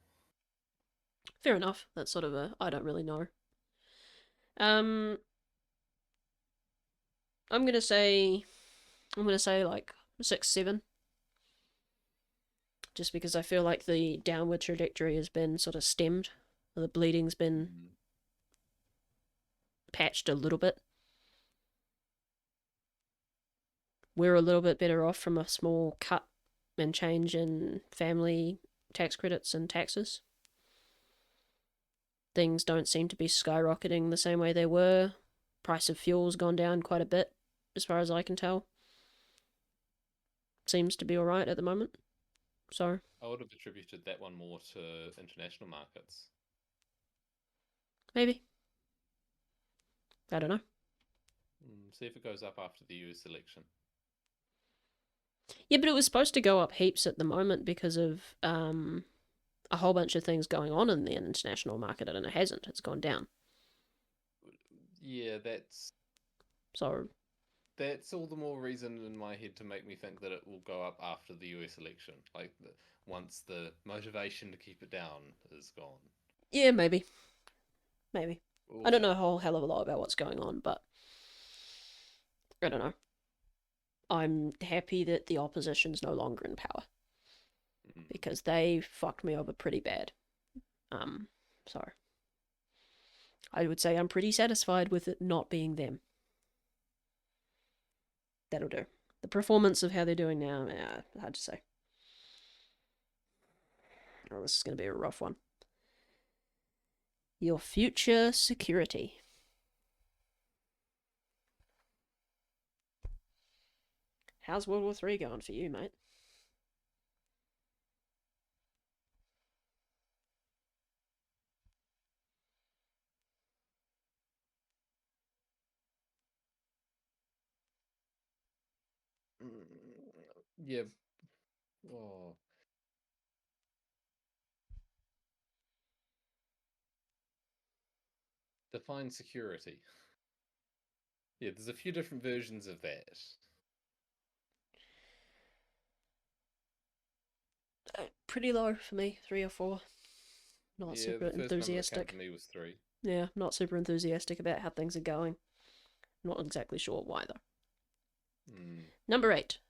Fair enough. That's sort of a I don't really know. Um, I'm gonna say like 6, 7, just because I feel like the downward trajectory has been sort of stemmed. The bleeding's been Mm, patched a little bit. We're a little bit better off from a small cut and change in family tax credits and taxes. Things don't seem to be skyrocketing the same way they were. Price of fuel's gone down quite a bit, as far as I can tell. Seems to be alright at the moment. So, I would have attributed that one more to international markets. maybe. I don't know. See if it goes up after the US election. Yeah, but it was supposed to go up heaps at the moment because of a whole bunch of things going on in the international market, and it hasn't. It's gone down. Yeah, So, that's all the more reason in my head to make me think that it will go up after the US election. Like once the motivation to keep it down is gone. yeah, maybe. Maybe. I We'll don't see. know a whole hell of a lot about what's going on, but I don't know. I'm happy that the opposition's no longer in power Mm, because they fucked me over pretty bad. Um, so I would say I'm pretty satisfied with it not being them. That'll do. The performance of how they're doing now, hard to say. Oh, this is going to be a rough one. Your future security. How's World War III going for you, mate? yeah. Oh, define security. Yeah, there's a few different versions of that. Pretty low for me, 3 or 4. Not Yeah, super the first number that came to enthusiastic. me was 3. Yeah, not super enthusiastic about how things are going. Not exactly sure why, though. Mm. Number 8.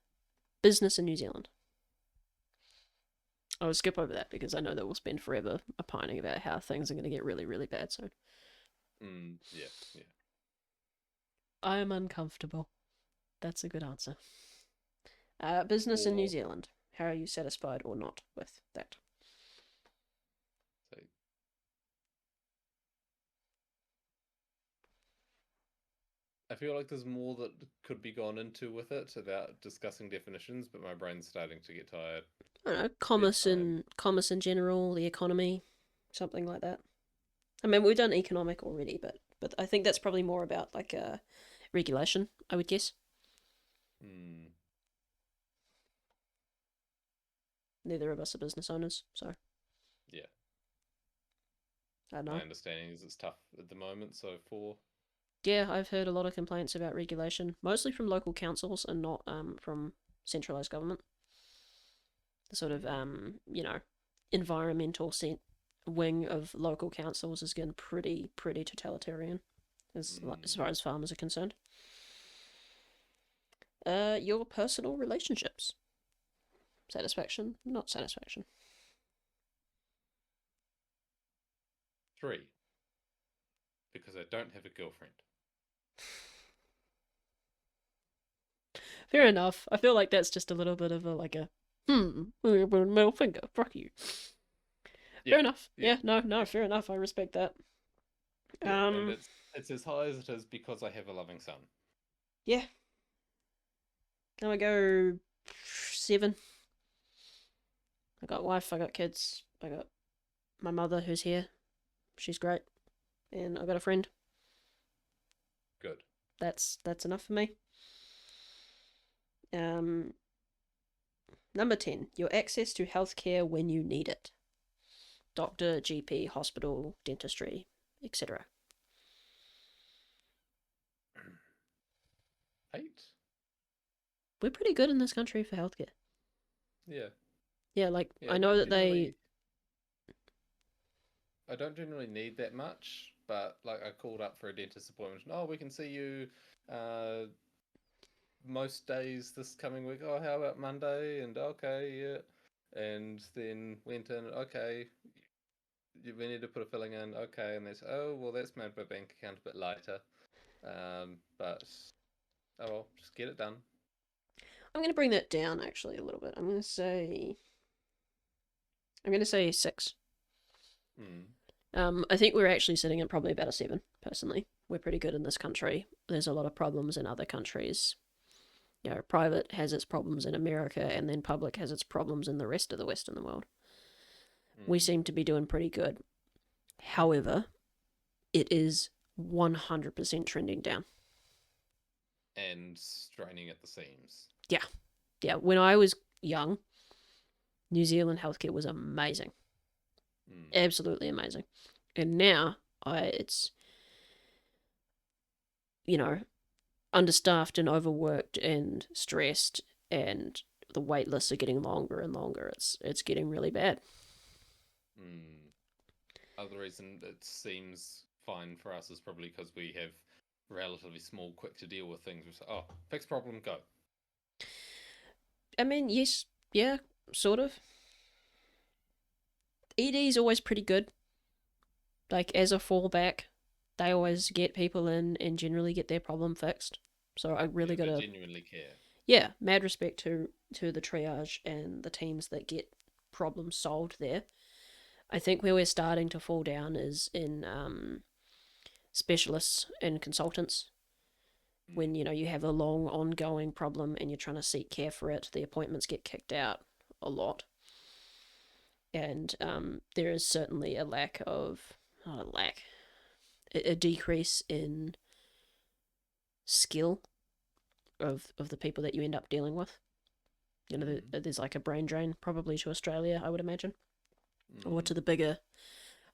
Business in New Zealand. I will skip over that because I know that we'll spend forever opining about how things are going to get really, really bad soon. Yeah, yeah. I am uncomfortable. That's a good answer. Business in New 4. Zealand. How are you satisfied or not with that? So I feel like there's more that could be gone into with it about discussing definitions, but my brain's starting to get tired. I don't know, Bedtime. commerce in general, the economy, something like that. I mean, we've done economic already, but I think that's probably more about like regulation. I would guess. Hmm. Neither of us are business owners, so Yeah. I don't My know. understanding is it's tough at the moment, so 4. Yeah, I've heard a lot of complaints about regulation, mostly from local councils and not from centralised government. The sort of Mm. environmental wing of local councils is getting pretty totalitarian as Mm. far as farmers are concerned. Your personal relationships, satisfaction, not satisfaction. 3, because I don't have a girlfriend. Fair enough. I feel like that's just a little bit of a middle finger. Fuck you. Yeah, Fair enough. yeah, Yeah, no, no, yeah, fair enough. I respect that. yeah. And Um, it's as high as it is because I have a loving son. yeah. Now I go 7. I got wife. I got kids. I got my mother who's here. She's great, and I got a friend. Good. That's enough for me. Um, Number 10. Your access to healthcare when you need it. Doctor, GP, hospital, dentistry, etc. 8. We're pretty good in this country for healthcare. Yeah, Yeah, like yeah. I know that I don't generally need that much, but like I called up for a dentist appointment. Oh, we can see you uh, most days this coming week. Oh, how about Monday? And okay, yeah. And then went in. Okay, we need to put a filling in. Okay, and that's oh well, that's made my bank account a bit lighter. But oh well, just get it done. I'm going to bring that down actually a little bit. I'm going to say 6. Hmm. I think we're actually sitting at probably about a 7 personally. We're pretty good in this country. There's a lot of problems in other countries. Private has its problems in America, and then public has its problems in the rest of the Western world. We Hmm. seem to be doing pretty good. However, it is 100% trending down. And straining at the seams. Yeah, yeah. When I was young, New Zealand healthcare was amazing, Hmm. absolutely amazing, and now it's you know understaffed and overworked and stressed, and the wait lists are getting longer and longer. It's getting really bad. Hmm. Other reason it seems fine for us is probably because we have relatively small, quick to deal with things. We say, oh, fix problem, go. I mean, yes, yeah, sort of. ED is always pretty good. Like as a fallback, they always get people in and generally get their problem fixed. So I Yeah, really they gotta, genuinely care. yeah, mad respect to the triage and the teams that get problems solved there. I think where we're starting to fall down is in specialists and consultants. When Mm. you have a long ongoing problem and you're trying to seek care for it, the appointments get kicked out a lot, and there is certainly a lack of not a lack a decrease in skill of the people that you end up dealing with. Mm. There's like a brain drain probably to Australia, I would imagine, or to Mm. the bigger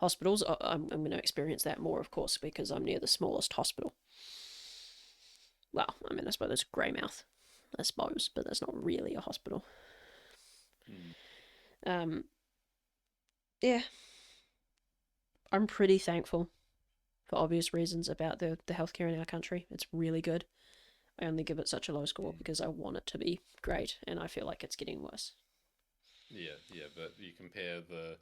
hospitals. I'm going to experience that more, of course, because I'm near the smallest hospital. Well, I mean, I suppose it's Greymouth, I suppose, but that's not really a hospital. Mm. Um, yeah, I'm pretty thankful for obvious reasons about the healthcare in our country. It's really good. I only give it such a low score Mm. because I want it to be great, and I feel like it's getting worse. Yeah, yeah, but you compare the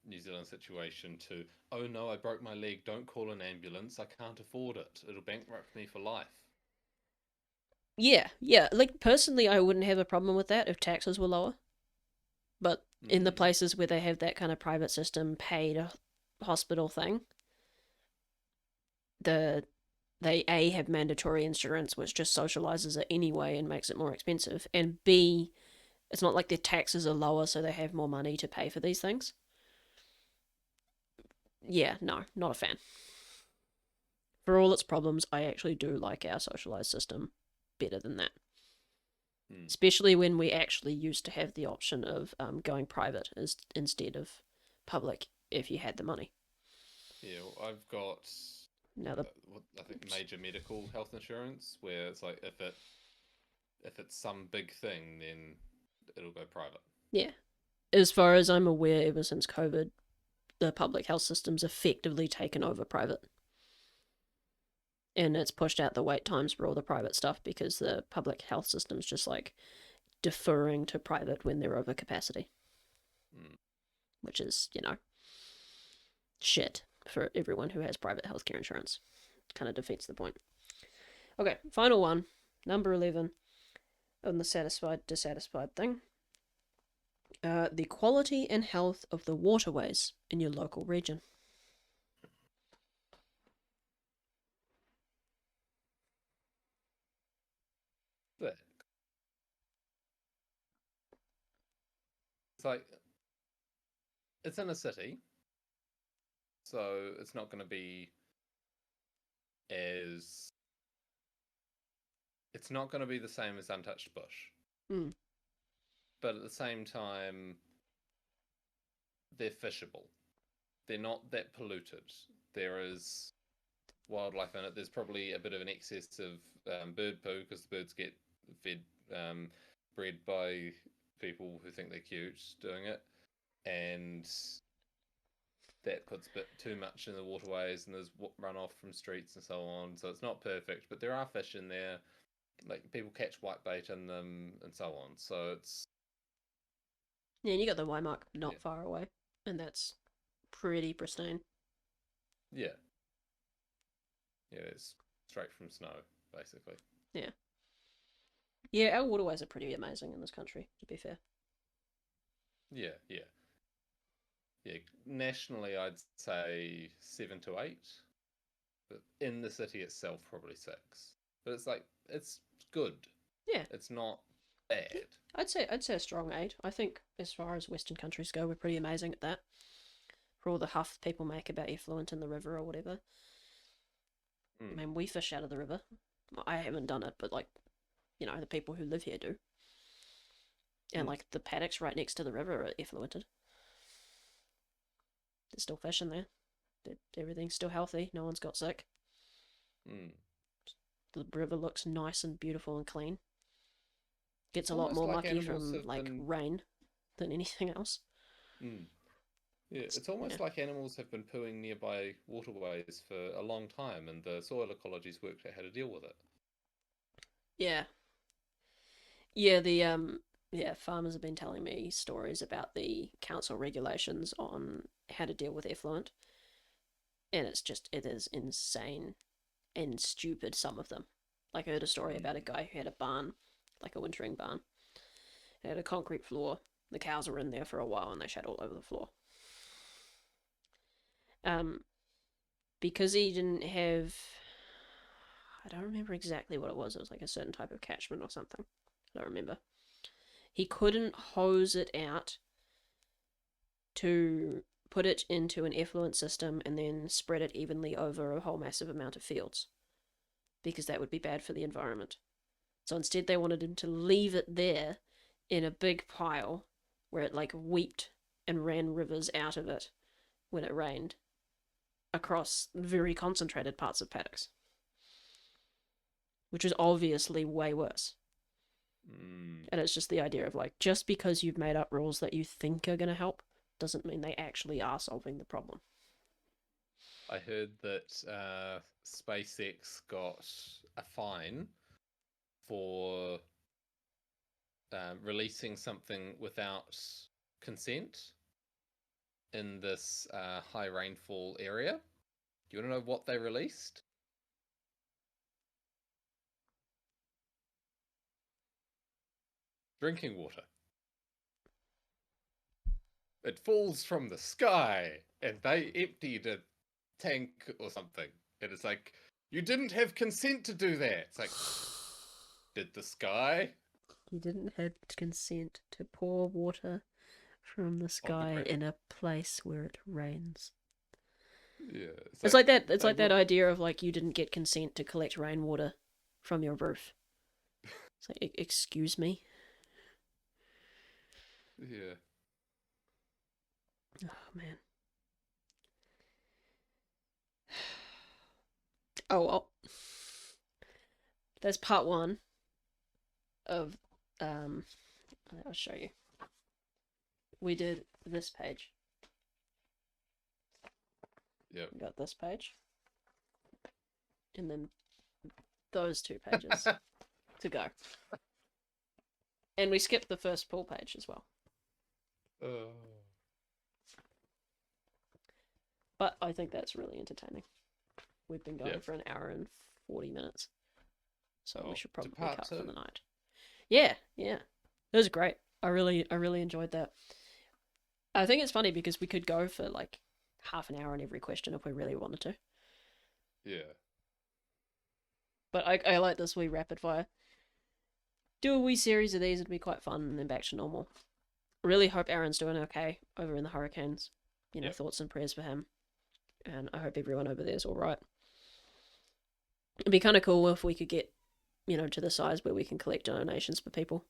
New Zealand situation to, oh no, I broke my leg, don't call an ambulance, I can't afford it. It'll bankrupt me for life. Yeah, yeah. Like personally, I wouldn't have a problem with that if taxes were lower. But in the Mm. places where they have that kind of private system paid hospital thing, the they A have mandatory insurance which just socializes it anyway and makes it more expensive, and B it's not like their taxes are lower so they have more money to pay for these things. Yeah, no, not a fan. For all its problems, I actually do like our socialized system better than that. Mm. Especially when we actually used to have the option of going private instead of public if you had the money. Yeah, I've got Now the I think major medical health insurance, where it's like if it's some big thing, then it'll go private. yeah, as far as I'm aware, ever since COVID, the public health system's effectively taken over private. And it's pushed out the wait times for all the private stuff because the public health system's just like deferring to private when they're over capacity, Mm. which is, shit for everyone who has private healthcare insurance. Kind of defeats the point. Okay, final one, number 11 on the satisfied dissatisfied thing. The quality and health of the waterways in your local region. But it's like it's in a city, so it's not going to be as it's not going to be the same as untouched bush. Mm. But at the same time, they're fishable. They're not that polluted. There is wildlife in it. There's probably a bit of an excess of bird poo because the birds get fed, um, bred by people who think they're cute doing it, and that puts a bit too much in the waterways, and there's runoff from streets and so on. So it's not perfect, but there are fish in there. Like people catch whitebait in them and so on. So it's Yeah, and you got the Waimak yeah, not far away, and that's pretty pristine. yeah, yeah. It's straight from snow, basically. Yeah. Yeah, our waterways are pretty amazing in this country, to be fair. Yeah, yeah, yeah. Nationally, I'd say 7 to 8, but in the city itself, probably 6. But it's like it's good. Yeah. It's not bad. I'd say a strong 8. I think as far as Western countries go, we're pretty amazing at that. For all the huff people make about effluent in the river or whatever. I Mm, mean, we fish out of the river. I haven't done it, but like, the people who live here do. And mm, like the paddocks right next to the river are effluented. There's still fish in there. Everything's still healthy. No one's got sick. mm. The river looks nice and beautiful and clean. Gets It's a lot almost more like mucky animals from have like been. rain than anything else. Mm, yeah, It's, it's yeah. almost like animals have been pooing nearby waterways for a long time, and the soil ecology's worked out how to deal with it. Yeah. Yeah, farmers have been telling me stories about the council regulations on how to deal with effluent, and it is insane and stupid, some of them. Like I heard a story about a Mm, guy who had a barn, like a wintering barn. It had a concrete floor. The cows were in there for a while and they shat all over the floor. Um, because he didn't have, I don't remember exactly what it was. It was like a certain type of catchment or something. I don't remember. He couldn't hose it out to put it into an effluent system and then spread it evenly over a whole massive amount of fields because that would be bad for the environment. So instead, they wanted him to leave it there in a big pile where it like weeped and ran rivers out of it when it rained across very concentrated parts of paddocks, which is obviously way worse. mm. And it's just the idea of like, just because you've made up rules that you think are going to help doesn't mean they actually are solving the problem. I heard that SpaceX got a fine for releasing something without consent in this high rainfall area. Do you want to know what they released? Drinking water. It falls from the sky, and they emptied a tank or something. And it's like, you didn't have consent to do that. It's like, did the sky You didn't have consent to pour water from the on the sky ground? in a place where it rains. Yeah, it's It's like like that. It's they like that will. idea of like you didn't get consent to collect rainwater from your roof. It's like, excuse me. Yeah, Oh man. Oh well. That's part one of I'll show you. We did this page. Yep. We got this page. And then those two pages to go. And we skipped the first pool page as well. But I think that's really entertaining. We've been going for an hour and 40 minutes. So we should probably cut for the night. Yeah. It was great. I really enjoyed that. I think it's funny because we could go for like half an hour on every question if we really wanted to. Yeah. But I like this wee rapid fire. Do a wee series of these, it'd be quite fun, and then back to normal. Really hope Aaron's doing okay over in the Hurricanes. Thoughts and prayers for him. And I hope everyone over there is alright. It'd be kind of cool if we could get, to the size where we can collect donations for people.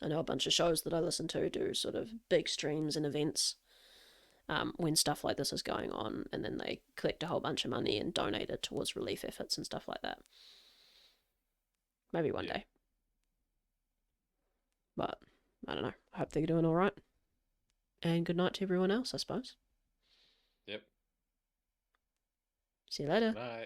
I know a bunch of shows that I listen to do sort of big streams and events when stuff like this is going on, and then they collect a whole bunch of money and donate it towards relief efforts and stuff like that. Maybe one day. But I don't know. I hope they're doing all right. And good night to everyone else, I suppose. Yep. See you later. Bye.